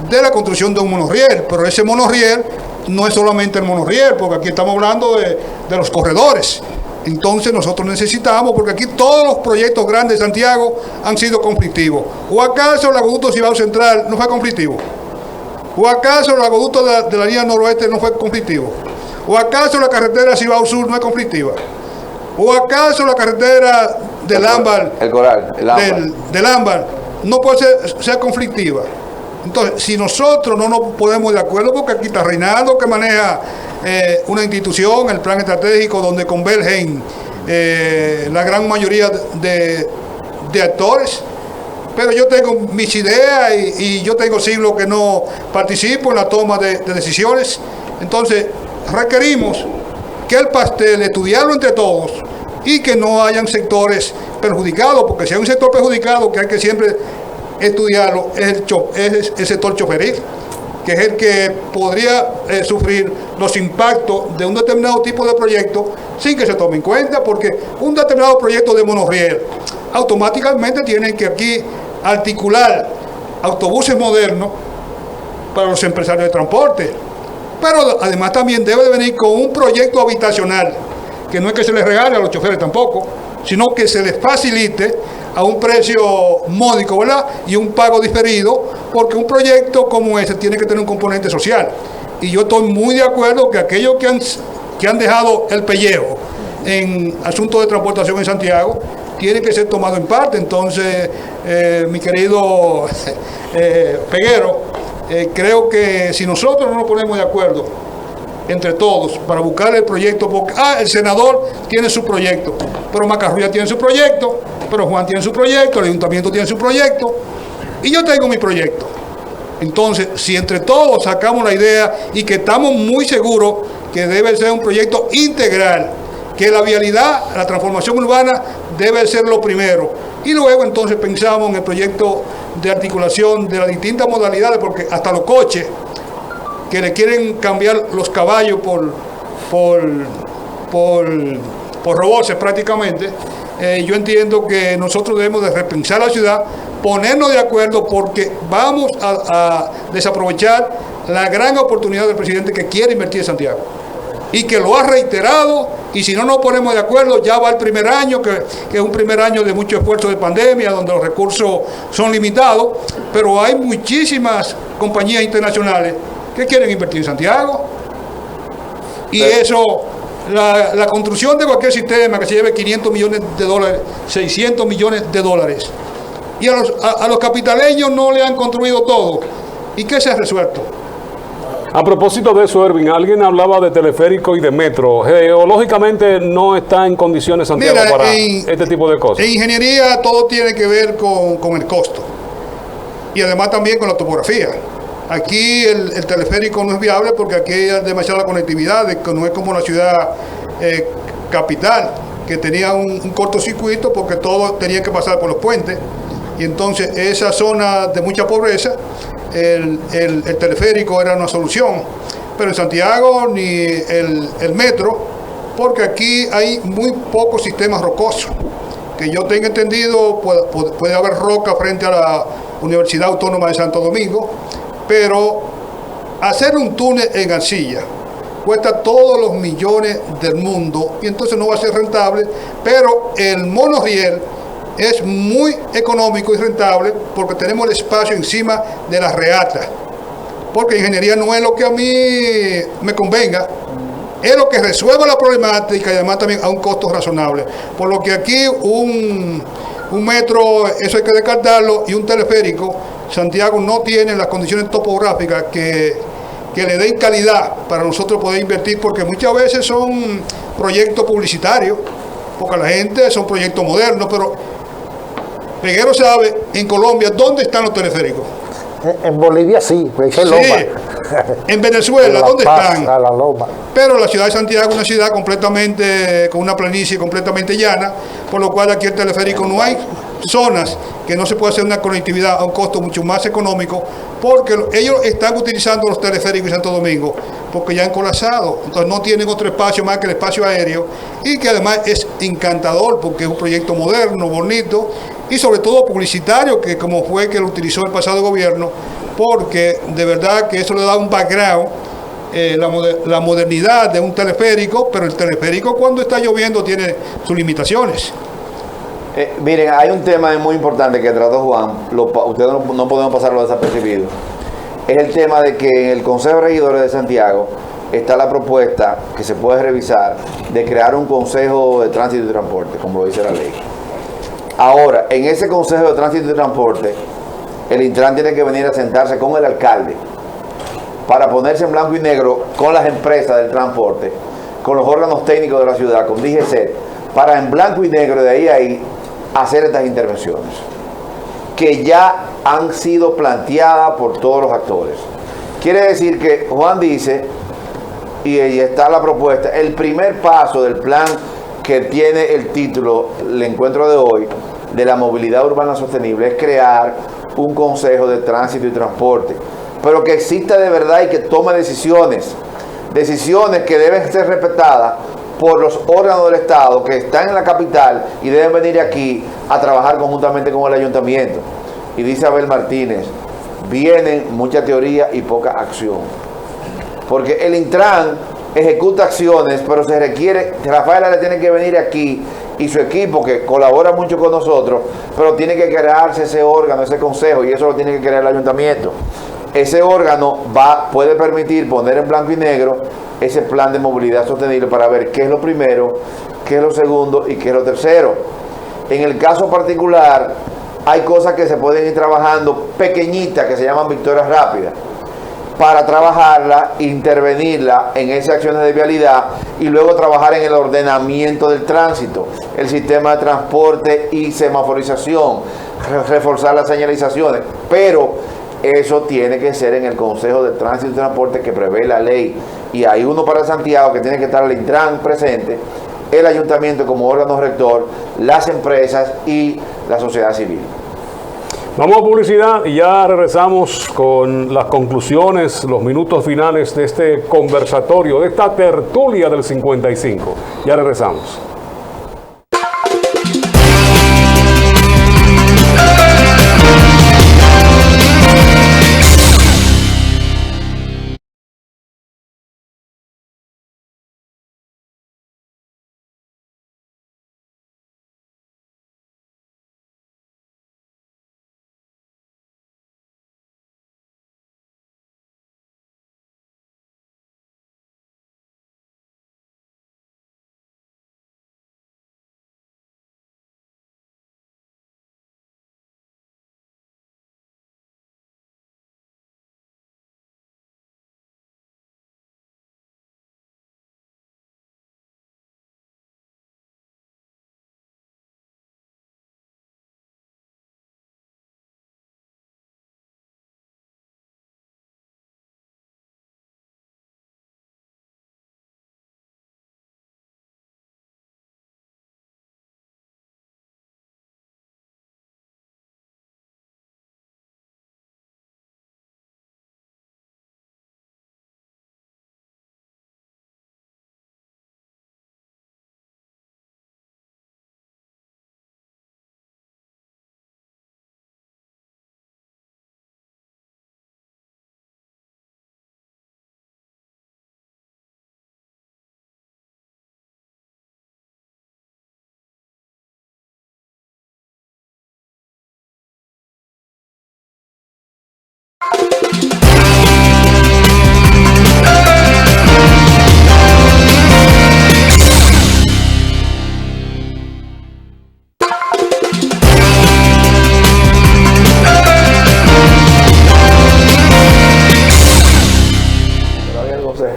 de la construcción de un monorriel. Pero ese monorriel no es solamente el monorriel, porque aquí estamos hablando de los corredores. Entonces nosotros necesitamos, porque aquí todos los proyectos grandes de Santiago han sido conflictivos. ¿O acaso el acueducto Cibao Central no fue conflictivo? ¿O acaso el acueducto de la línea noroeste no fue conflictivo? ¿O acaso la carretera Cibao Sur no es conflictiva? ¿O acaso la carretera del Ámbar, del Ámbar no puede ser conflictiva? Entonces, si nosotros no nos ponemos de acuerdo, porque aquí está Reinaldo, que maneja una institución, el plan estratégico, donde convergen la gran mayoría de actores, pero yo tengo mis ideas y yo tengo siglos que no participo en la toma de decisiones. Entonces, requerimos que el pastel, estudiarlo entre todos y que no hayan sectores perjudicados, porque si hay un sector perjudicado que hay que siempre estudiarlo, es el sector choferil, que es el que podría sufrir los impactos de un determinado tipo de proyecto sin que se tome en cuenta, porque un determinado proyecto de monorriel automáticamente tienen que aquí articular autobuses modernos para los empresarios de transporte, pero además también debe de venir con un proyecto habitacional, que no es que se les regale a los choferes tampoco, sino que se les facilite a un precio módico, ¿verdad? Y un pago diferido, porque un proyecto como ese tiene que tener un componente social. Y yo estoy muy de acuerdo que aquellos que han dejado el pellejo en asuntos de transportación en Santiago tiene que ser tomado en parte. Entonces, mi querido Peguero, creo que si nosotros no nos ponemos de acuerdo entre todos para buscar el proyecto, porque el senador tiene su proyecto, pero Macarrulla tiene su proyecto, pero Juan tiene su proyecto, el ayuntamiento tiene su proyecto, y yo tengo mi proyecto. Entonces, si entre todos sacamos la idea y que estamos muy seguros que debe ser un proyecto integral, que la vialidad, la transformación urbana debe ser lo primero, y luego entonces pensamos en el proyecto de articulación de las distintas modalidades, porque hasta los coches que le quieren cambiar los caballos por robots prácticamente, yo entiendo que nosotros debemos de repensar la ciudad, ponernos de acuerdo, porque vamos a desaprovechar la gran oportunidad del presidente que quiere invertir en Santiago y que lo ha reiterado. Y si no nos ponemos de acuerdo, ya va el primer año, que es un primer año de mucho esfuerzo de pandemia, donde los recursos son limitados, pero hay muchísimas compañías internacionales que quieren invertir en Santiago. Y eso, la construcción de cualquier sistema que se lleve 500 millones de dólares, 600 millones de dólares, y a los capitaleños no le han construido todo. ¿Y qué se ha resuelto? A propósito de eso, Erwin, alguien hablaba de teleférico y de metro. Geológicamente no está en condiciones Santiago para este tipo de cosas. En ingeniería todo tiene que ver con el costo y además también con la topografía. Aquí el teleférico no es viable porque aquí hay demasiada conectividad, que no es como la ciudad capital, que tenía un cortocircuito porque todo tenía que pasar por los puentes. Y entonces esa zona de mucha pobreza, el teleférico era una solución. Pero en Santiago ni el metro, porque aquí hay muy pocos sistemas rocosos. Que yo tenga entendido, puede haber roca frente a la Universidad Autónoma de Santo Domingo, pero hacer un túnel en arcilla cuesta todos los millones del mundo y entonces no va a ser rentable, pero el monorriel es muy económico y rentable porque tenemos el espacio encima de las reatas, porque ingeniería no es lo que a mí me convenga, es lo que resuelve la problemática y además también a un costo razonable, por lo que aquí un metro, eso hay que descartarlo, y un teleférico, Santiago no tiene las condiciones topográficas que le den calidad para nosotros poder invertir, porque muchas veces son proyectos publicitarios, porque la gente son proyectos modernos, pero Peguero sabe en Colombia dónde están los teleféricos. En Bolivia sí, pues hay loma. En Venezuela, ¿dónde están? A la loma. Pero la ciudad de Santiago es una ciudad completamente, con una planicie completamente llana, por lo cual aquí el teleférico no hay. zonas que no se puede hacer una conectividad a un costo mucho más económico, porque ellos están utilizando los teleféricos en Santo Domingo, porque ya han colapsado, entonces no tienen otro espacio más que el espacio aéreo, y que además es encantador, porque es un proyecto moderno, bonito, y sobre todo publicitario, que como fue que lo utilizó el pasado gobierno, porque de verdad que eso le da un background, la modernidad de un teleférico, pero el teleférico cuando está lloviendo tiene sus limitaciones. Miren, hay un tema muy importante que trató Juan, ustedes no podemos pasarlo desapercibido. Es el tema de que en el Consejo de Regidores de Santiago está la propuesta que se puede revisar de crear un Consejo de Tránsito y Transporte, como lo dice la ley. Ahora, en ese Consejo de Tránsito y Transporte, el Intran tiene que venir a sentarse con el alcalde para ponerse en blanco y negro con las empresas del transporte, con los órganos técnicos de la ciudad, con DGC, para en blanco y negro de ahí hacer estas intervenciones, que ya han sido planteadas por todos los actores. Quiere decir que Juan dice, y ahí está la propuesta, el primer paso del plan que tiene el título, el encuentro de hoy, de la movilidad urbana sostenible, es crear un Consejo de Tránsito y Transporte, pero que exista de verdad y que tome decisiones que deben ser respetadas por los órganos del Estado que están en la capital y deben venir aquí a trabajar conjuntamente con el ayuntamiento. Y dice Abel Martínez, vienen mucha teoría y poca acción. Porque el Intran ejecuta acciones, pero se requiere, Rafaela le tiene que venir aquí y su equipo que colabora mucho con nosotros, pero tiene que crearse ese órgano, ese consejo, y eso lo tiene que crear el ayuntamiento. Ese órgano puede permitir poner en blanco y negro ese plan de movilidad sostenible para ver qué es lo primero, qué es lo segundo y qué es lo tercero. En el caso particular, hay cosas que se pueden ir trabajando pequeñitas que se llaman victorias rápidas, para trabajarla, intervenirla en esas acciones de vialidad y luego trabajar en el ordenamiento del tránsito, el sistema de transporte y semaforización, reforzar las señalizaciones, pero eso tiene que ser en el Consejo de Tránsito y Transporte que prevé la ley. Y hay uno para Santiago que tiene que estar el Intran presente, el ayuntamiento como órgano rector, las empresas y la sociedad civil. Vamos a publicidad y ya regresamos con las conclusiones, los minutos finales de este conversatorio, de esta tertulia del 55. Ya regresamos.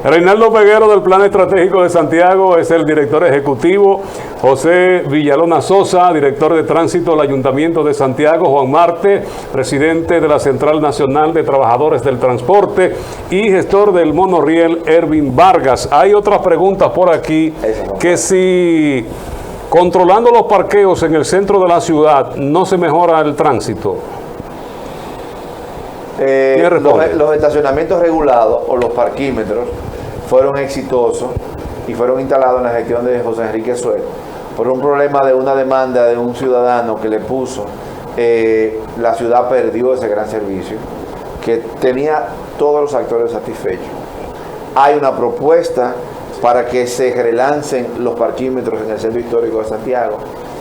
Reinaldo Peguero del Plan Estratégico de Santiago es el director ejecutivo. José Villalona Sosa, director de Tránsito del Ayuntamiento de Santiago. Juan Marte, presidente de la Central Nacional de Trabajadores del Transporte y gestor del monorriel, Ervin Vargas. Hay otras preguntas por aquí que si controlando los parqueos en el centro de la ciudad, ¿no se mejora el tránsito? Los estacionamientos regulados o los parquímetros fueron exitosos y fueron instalados en la gestión de José Enrique Suet por un problema de una demanda de un ciudadano que le puso. La ciudad perdió ese gran servicio que tenía todos los actores satisfechos. Hay una propuesta para que se relancen los parquímetros en el centro histórico de Santiago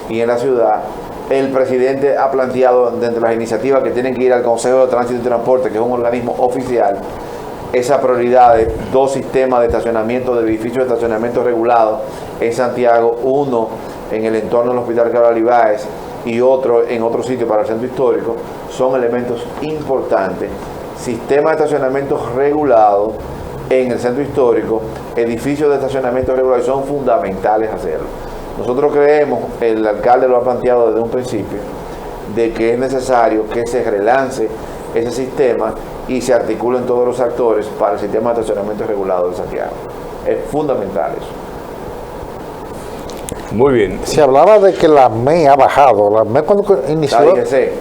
y en la ciudad. El presidente ha planteado, dentro de las iniciativas que tienen que ir al Consejo de Tránsito y Transporte, que es un organismo oficial, esa prioridad de 2 sistemas de estacionamiento, de edificios de estacionamiento regulados en Santiago, uno en el entorno del Hospital Cabral Ibáez y otro en otro sitio para el centro histórico, son elementos importantes. Sistema de estacionamiento regulado en el centro histórico, edificios de estacionamiento regulados, son fundamentales hacerlo. Nosotros creemos, el alcalde lo ha planteado desde un principio, de que es necesario que se relance ese sistema y se articulen todos los actores para el sistema de estacionamiento regulado de Santiago. Es fundamental eso. Muy bien. Se hablaba de que la ME ha bajado. La ME cuando inició... La DGC.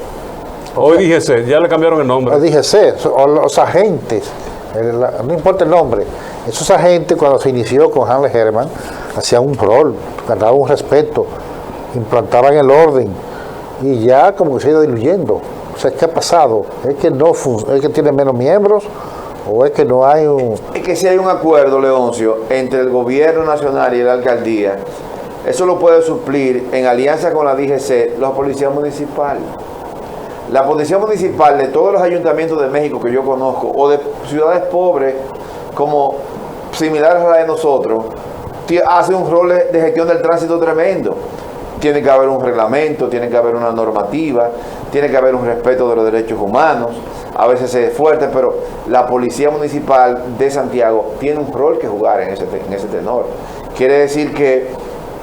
Hoy DGC, ya le cambiaron el nombre. La DGC, o los agentes, no importa el nombre, esos agentes cuando se inició con Hanley Herman, hacían un rol, ganaban un respeto, implantaban el orden, y ya como que se ha ido diluyendo. O sea, ¿qué ha pasado? ¿Es que no es que tiene menos miembros o es que no hay un...? Es que si hay un acuerdo, Leoncio, entre el gobierno nacional y la alcaldía, eso lo puede suplir en alianza con la DGC, la policía municipal. La policía municipal de todos los ayuntamientos de México que yo conozco, o de ciudades pobres, como similares a la de nosotros, hace un rol de gestión del tránsito tremendo. Tiene que haber un reglamento, tiene que haber una normativa, tiene que haber un respeto de los derechos humanos. A veces es fuerte, pero la Policía Municipal de Santiago tiene un rol que jugar en ese tenor. Quiere decir que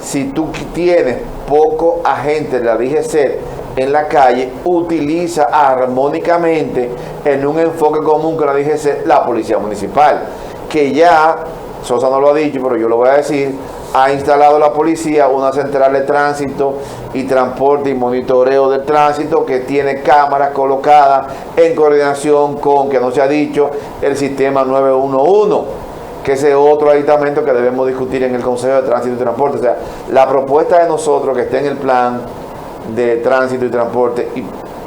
si tú tienes poco agente de la DGC en la calle, utiliza armónicamente en un enfoque común que la DGC, la Policía Municipal, que ya, Sosa no lo ha dicho, pero yo lo voy a decir, ha instalado la policía una central de tránsito y transporte y monitoreo del tránsito que tiene cámaras colocadas en coordinación con, que no se ha dicho, el sistema 911, que ese es otro aditamento que debemos discutir en el Consejo de Tránsito y Transporte. O sea, la propuesta de nosotros que esté en el plan de tránsito y transporte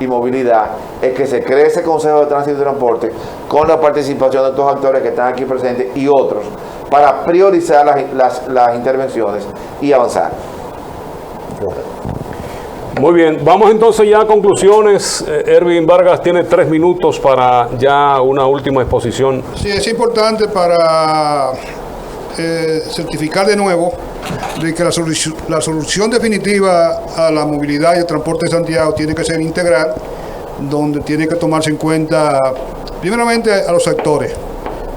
y movilidad es que se cree ese Consejo de Tránsito y Transporte con la participación de estos actores que están aquí presentes y otros, para priorizar las intervenciones y avanzar. Muy bien, vamos entonces ya a conclusiones. Erwin Vargas tiene 3 minutos para ya una última exposición. Sí, es importante para certificar de nuevo de que la solución definitiva a la movilidad y el transporte de Santiago tiene que ser integral, donde tiene que tomarse en cuenta primeramente a los sectores.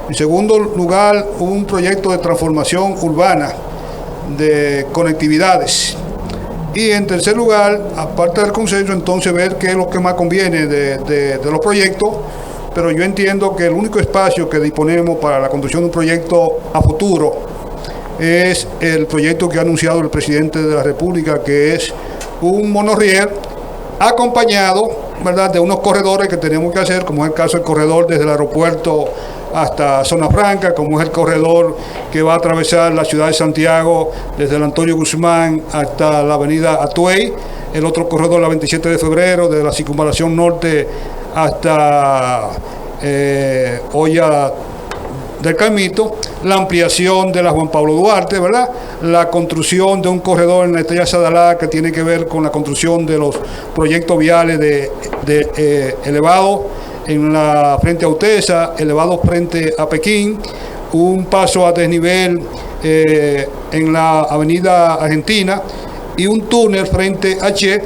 En segundo lugar, un proyecto de transformación urbana de conectividades. Y en tercer lugar, aparte del consenso, entonces ver qué es lo que más conviene de los proyectos. Pero yo entiendo que el único espacio que disponemos para la construcción de un proyecto a futuro es el proyecto que ha anunciado el presidente de la República, que es un monorriel acompañado, ¿verdad?, de unos corredores que tenemos que hacer, como es el caso del corredor desde el aeropuerto hasta Zona Franca, como es el corredor que va a atravesar la ciudad de Santiago desde el Antonio Guzmán hasta la avenida Atuey, el otro corredor la 27 de febrero, desde la circunvalación norte hasta Olla del Caimito, la ampliación de la Juan Pablo Duarte, ¿verdad?, la construcción de un corredor en la Estrella Sadalá que tiene que ver con la construcción de los proyectos viales de elevado en la frente a Utesa, elevado frente a Pekín, un paso a desnivel en la avenida Argentina y un túnel frente a Che,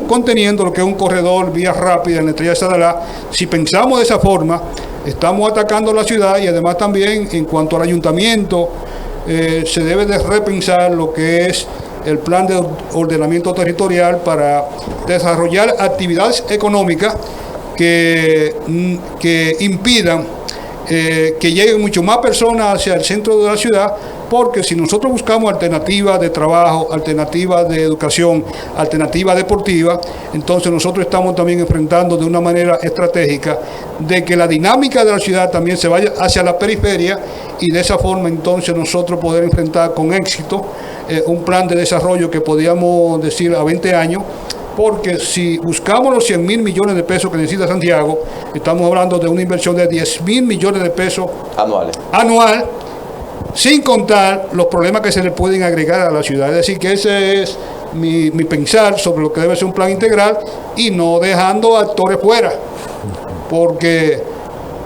conteniendo lo que es un corredor vía rápida en la Estrella Sadalá. Si pensamos de esa forma, estamos atacando la ciudad, y además también en cuanto al ayuntamiento, se debe de repensar lo que es el plan de ordenamiento territorial para desarrollar actividades económicas que impidan que lleguen mucho más personas hacia el centro de la ciudad, porque si nosotros buscamos alternativas de trabajo, alternativas de educación, alternativas deportivas, entonces nosotros estamos también enfrentando de una manera estratégica de que la dinámica de la ciudad también se vaya hacia la periferia y de esa forma entonces nosotros poder enfrentar con éxito un plan de desarrollo que podríamos decir a 20 años, porque si buscamos los 100.000 millones de pesos que necesita Santiago, estamos hablando de una inversión de 10.000 millones de pesos anual, sin contar los problemas que se le pueden agregar a la ciudad. Es decir, que ese es mi pensar sobre lo que debe ser un plan integral y no dejando actores fuera. Porque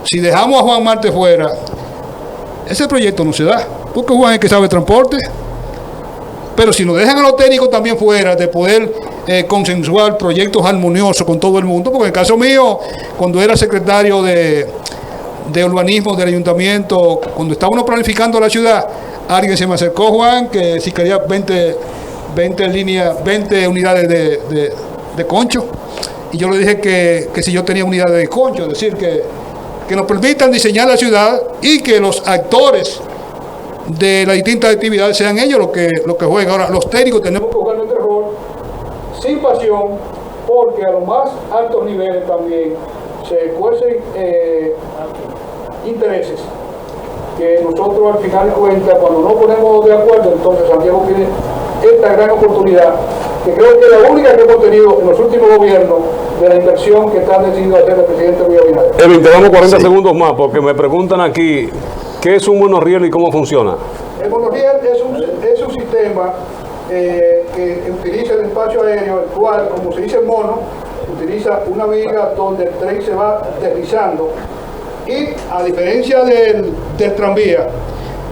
si dejamos a Juan Marte fuera, ese proyecto no se da. Porque Juan es el que sabe transporte. Pero si nos dejan a los técnicos también fuera de poder consensuar proyectos armoniosos con todo el mundo, porque en el caso mío, cuando era secretario de urbanismo del ayuntamiento, cuando estábamos planificando la ciudad, alguien se me acercó, Juan, que si quería 20 unidades de concho, y yo le dije que si yo tenía unidades de concho, es decir, que nos permitan diseñar la ciudad y que los actores de las distintas actividades sean ellos los que jueguen. Ahora, los técnicos tenemos que jugar nuestro rol sin pasión, porque a los más altos niveles también se cuecen intereses que nosotros al final de cuentas, cuando no ponemos de acuerdo, entonces Santiago tiene esta gran oportunidad, que creo que es la única que hemos tenido en los últimos gobiernos, de la inversión que está decidido hacer el presidente Luis Abinader. Evin, te damos 40 segundos más, porque me preguntan aquí, ¿qué es un monorriel y cómo funciona? El monorriel es un sistema que utiliza el espacio aéreo, el cual, como se dice mono, utiliza una viga donde el tren se va deslizando. Y a diferencia del tranvía,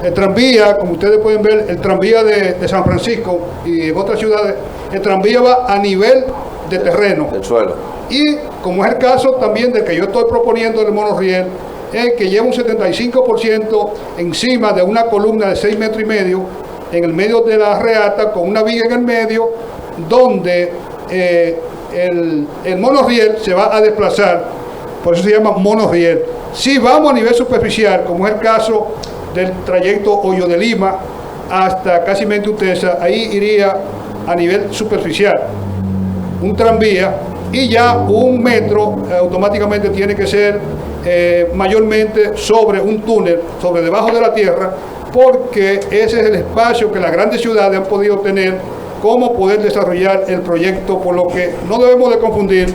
el tranvía, como ustedes pueden ver, el tranvía de San Francisco y en otras ciudades, el tranvía va a nivel de terreno. Del suelo. Y como es el caso también del que yo estoy proponiendo del monorriel, es que lleva un 75% encima de una columna de 6,5 metros en el medio de la reata, con una viga en el medio, donde el monorriel se va a desplazar, por eso se llama monorriel. Si vamos a nivel superficial, como es el caso del trayecto Hoyo de Lima hasta casi Utesa, ahí iría a nivel superficial un tranvía, y ya un metro automáticamente tiene que ser mayormente sobre un túnel, sobre debajo de la tierra, porque ese es el espacio que las grandes ciudades han podido tener como poder desarrollar el proyecto, por lo que no debemos de confundir.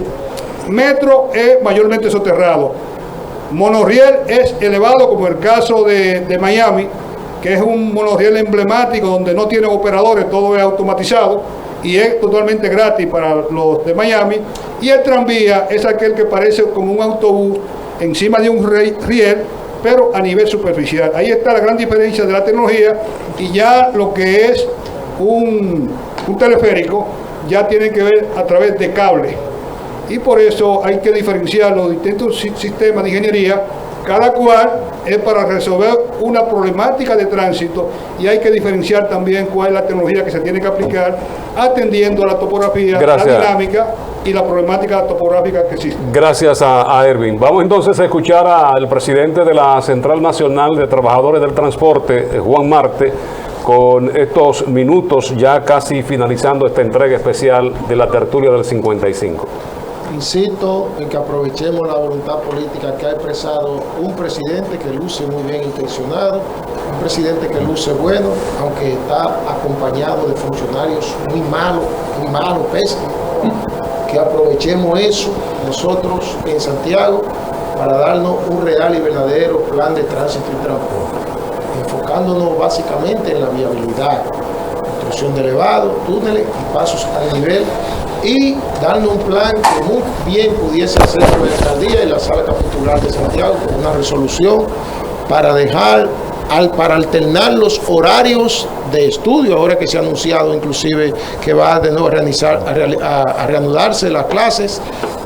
Metro es mayormente soterrado, monorriel es elevado, como el caso de Miami, que es un monorriel emblemático donde no tiene operadores, todo es automatizado y es totalmente gratis para los de Miami. Y el tranvía es aquel que parece como un autobús encima de un riel, pero a nivel superficial. Ahí está la gran diferencia de la tecnología, y ya lo que es un teleférico ya tiene que ver a través de cable. Y por eso hay que diferenciar los distintos sistemas de ingeniería, cada cual es para resolver una problemática de tránsito, y hay que diferenciar también cuál es la tecnología que se tiene que aplicar atendiendo a la topografía, la dinámica y la problemática topográfica que existe. Gracias a Erwin. Vamos entonces a escuchar al presidente de la Central Nacional de Trabajadores del Transporte, Juan Marte, con estos minutos ya casi finalizando esta entrega especial de la tertulia del 55. Insisto en que aprovechemos la voluntad política que ha expresado un presidente que luce muy bien intencionado, un presidente que luce bueno, aunque está acompañado de funcionarios muy malos, pésimos. Que aprovechemos eso nosotros en Santiago para darnos un real y verdadero plan de tránsito y transporte, enfocándonos básicamente en la viabilidad, construcción de elevados, túneles y pasos al nivel, y darnos un plan que muy bien pudiese hacer la alcaldía y la sala capitular de Santiago con una resolución para para alternar los horarios de estudio, ahora que se ha anunciado inclusive que va de nuevo a reanudarse las clases,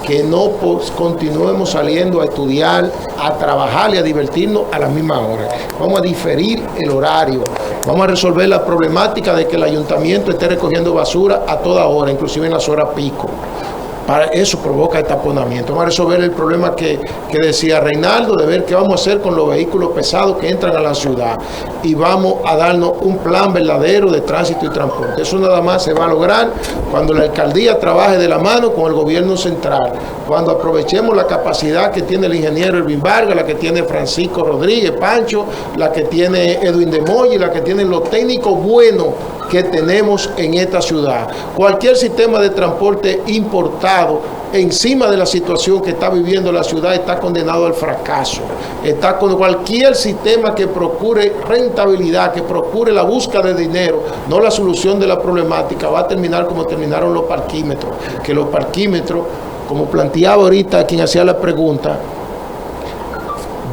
que no continuemos saliendo a estudiar, a trabajar y a divertirnos a la misma hora. Vamos a diferir el horario, vamos a resolver la problemática de que el ayuntamiento esté recogiendo basura a toda hora, inclusive en las horas pico. Para eso provoca el taponamiento. Vamos a resolver el problema que decía Reinaldo, de ver qué vamos a hacer con los vehículos pesados que entran a la ciudad. Y vamos a darnos un plan verdadero de tránsito y transporte. Eso nada más se va a lograr cuando la alcaldía trabaje de la mano con el gobierno central. Cuando aprovechemos la capacidad que tiene el ingeniero Elvin Vargas, la que tiene Francisco Rodríguez, Pancho, la que tiene Edwin de Moya, la que tienen los técnicos buenos que tenemos en esta ciudad. Cualquier sistema de transporte importado encima de la situación que está viviendo la ciudad está condenado al fracaso. Está con cualquier sistema que procure rentabilidad, que procure la búsqueda de dinero, no la solución de la problemática, va a terminar como terminaron los parquímetros. Que los parquímetros, como planteaba ahorita quien hacía la pregunta,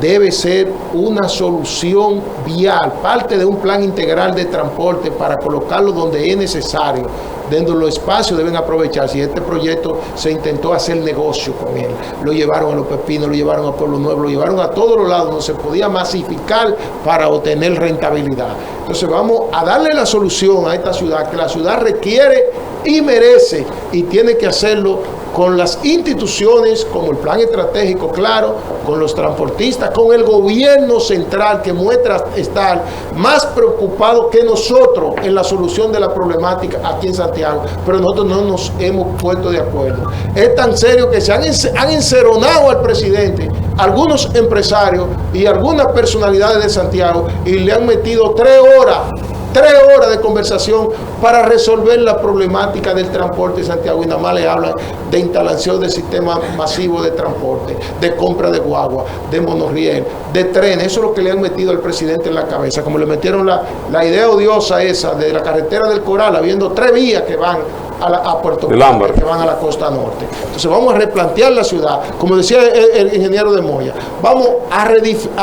debe ser una solución vial, parte de un plan integral de transporte para colocarlo donde es necesario. Dentro de los espacios deben aprovecharse. Y este proyecto se intentó hacer negocio con él. Lo llevaron a Los Pepinos, lo llevaron a Pueblo Nuevo, lo llevaron a todos los lados donde se podía masificar para obtener rentabilidad. Entonces vamos a darle la solución a esta ciudad, que la ciudad requiere y merece, y tiene que hacerlo con las instituciones, como el plan estratégico, claro, con los transportistas, con el gobierno central, que muestra estar más preocupado que nosotros en la solución de la problemática aquí en Santiago, pero nosotros no nos hemos puesto de acuerdo. Es tan serio que se han enceronado al presidente algunos empresarios y algunas personalidades de Santiago y le han metido 3 horas de conversación para resolver la problemática del transporte de Santiago, y nada más le hablan de instalación del sistema masivo de transporte, de compra de guagua, de monorriel, de trenes. Eso es lo que le han metido al presidente en la cabeza, como le metieron la idea odiosa esa de la carretera del Coral, habiendo 3 vías que van a Puerto Rico, que van a la costa norte. Entonces vamos a replantear la ciudad, como decía el ingeniero de Moya, vamos a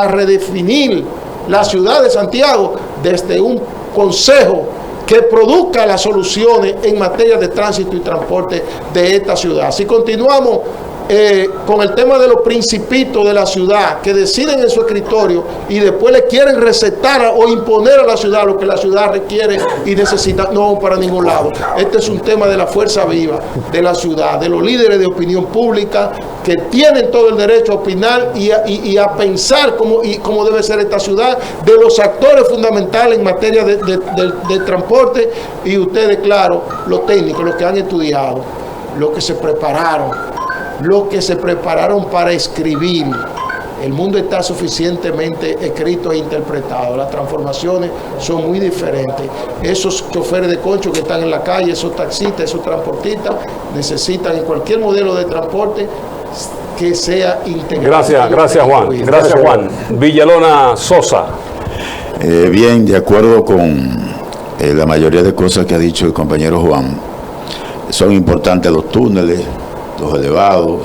redefinir la ciudad de Santiago desde un consejo que produzca las soluciones en materia de tránsito y transporte de esta ciudad. Si continuamos con el tema de los principitos de la ciudad, que deciden en su escritorio y después le quieren recetar o imponer a la ciudad lo que la ciudad requiere y necesita, no para ningún lado. Este es un tema de la fuerza viva de la ciudad, de los líderes de opinión pública que tienen todo el derecho a opinar y a pensar cómo debe ser esta ciudad, de los actores fundamentales en materia de transporte, y ustedes, claro, los técnicos, los que han estudiado, los que se prepararon para escribir. El mundo está suficientemente escrito e interpretado. Las transformaciones son muy diferentes. Esos choferes de concho que están en la calle, esos taxistas, esos transportistas, necesitan en cualquier modelo de transporte que sea integral. Gracias Juan. Gracias Juan. Villalona Sosa. Bien, de acuerdo con la mayoría de cosas que ha dicho el compañero Juan. Son importantes los túneles, los elevados,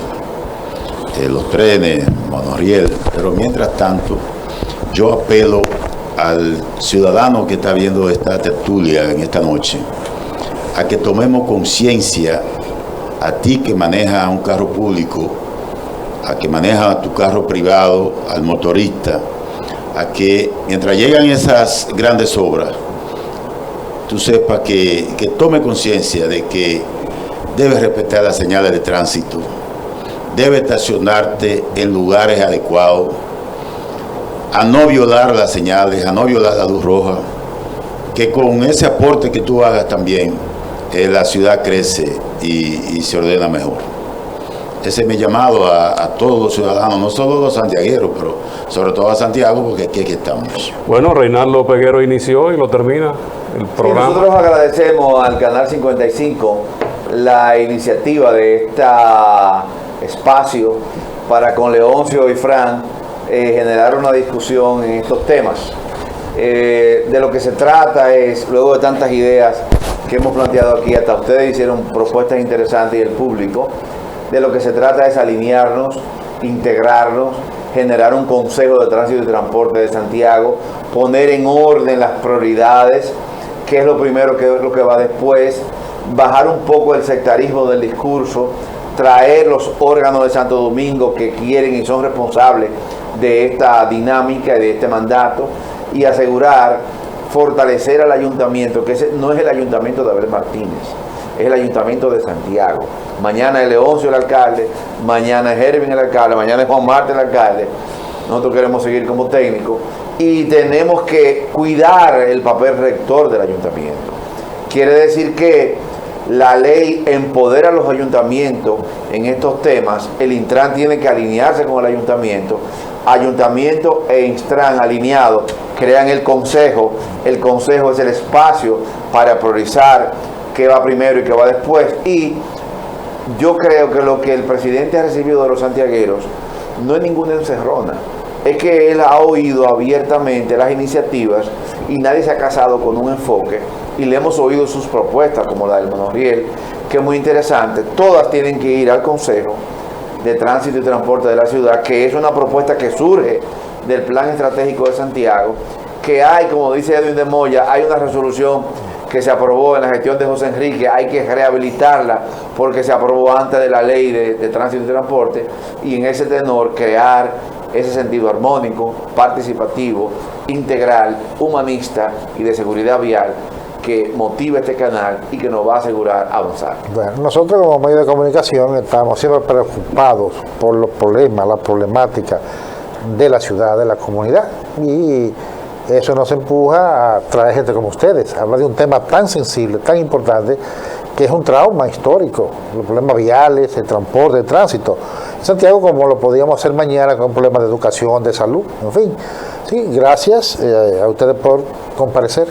los trenes, monorriel, pero mientras tanto yo apelo al ciudadano que está viendo esta tertulia en esta noche a que tomemos conciencia, a ti que manejas un carro público, a que manejas tu carro privado, al motorista, a que mientras llegan esas grandes obras, tú sepas que tome conciencia de que debes respetar las señales de tránsito, debes estacionarte en lugares adecuados, a no violar las señales, a no violar la luz roja, que con ese aporte que tú hagas también, la ciudad crece y se ordena mejor. Ese es mi llamado a todos los ciudadanos, no solo los santiagueros, pero sobre todo a Santiago, porque aquí estamos. Bueno, Reinaldo Peguero inició y lo termina el programa. Nosotros agradecemos al Canal 55 la iniciativa de este espacio para con Leoncio y Fran generar una discusión en estos temas. De lo que se trata es, luego de tantas ideas que hemos planteado aquí, hasta ustedes hicieron propuestas interesantes y el público, de lo que se trata es alinearnos, integrarnos, generar un consejo de tránsito y transporte de Santiago, poner en orden las prioridades, qué es lo primero, qué es lo que va después, bajar un poco el sectarismo del discurso, traer los órganos de Santo Domingo que quieren y son responsables de esta dinámica y de este mandato, y asegurar, fortalecer al ayuntamiento, que ese no es el ayuntamiento de Abel Martínez, es el ayuntamiento de Santiago. Mañana es Leoncio el alcalde, mañana es Ervin el alcalde, mañana es Juan Marte el alcalde. Nosotros queremos seguir como técnico y tenemos que cuidar el papel rector del ayuntamiento. Quiere decir que la ley empodera a los ayuntamientos en estos temas. El Intran tiene que alinearse con el ayuntamiento. Ayuntamiento e Intran alineados crean el consejo. El consejo es el espacio para priorizar qué va primero y qué va después. Y yo creo que lo que el presidente ha recibido de los santiagueros no es ninguna encerrona. Es que él ha oído abiertamente las iniciativas y nadie se ha casado con un enfoque, y le hemos oído sus propuestas, como la del Monorriel, que es muy interesante. Todas tienen que ir al Consejo de Tránsito y Transporte de la ciudad, que es una propuesta que surge del Plan Estratégico de Santiago, que hay, como dice Edwin de Moya, hay una resolución que se aprobó en la gestión de José Enrique, hay que rehabilitarla porque se aprobó antes de la ley de Tránsito y Transporte, y en ese tenor crear ese sentido armónico, participativo, integral, humanista y de seguridad vial que motiva este canal y que nos va a asegurar avanzar. Bueno, nosotros como medio de comunicación estamos siempre preocupados por los problemas, la problemática de la ciudad, de la comunidad, y eso nos empuja a traer gente como ustedes, a hablar de un tema tan sensible, tan importante, que es un trauma histórico, los problemas viales, el transporte, el tránsito. En Santiago, como lo podíamos hacer mañana con problemas de educación, de salud, en fin. Sí, gracias a ustedes por comparecer.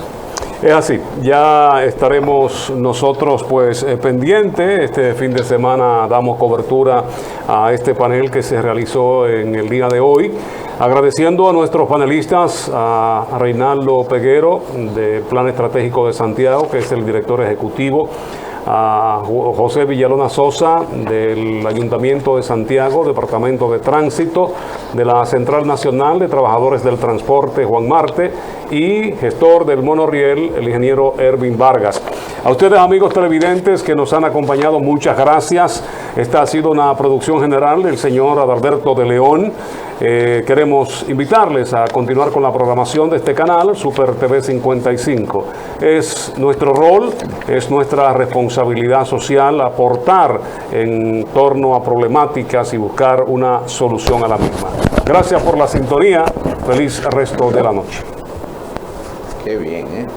Es así, ya estaremos nosotros pues pendientes. Este fin de semana damos cobertura a este panel que se realizó en el día de hoy. Agradeciendo a nuestros panelistas, a Reinaldo Peguero del Plan Estratégico de Santiago, que es el director ejecutivo, a José Villalona Sosa del Ayuntamiento de Santiago, Departamento de Tránsito, de la Central Nacional de Trabajadores del Transporte, Juan Marte, y gestor del Monorriel, el ingeniero Ervin Vargas. A ustedes, amigos televidentes que nos han acompañado, muchas gracias. Esta ha sido una producción general del señor Adalberto de León. Queremos invitarles a continuar con la programación de este canal, Super TV 55. Es nuestro rol, es nuestra responsabilidad social aportar en torno a problemáticas y buscar una solución a la misma. Gracias por la sintonía. Feliz resto de la noche. Qué bien, ¿eh?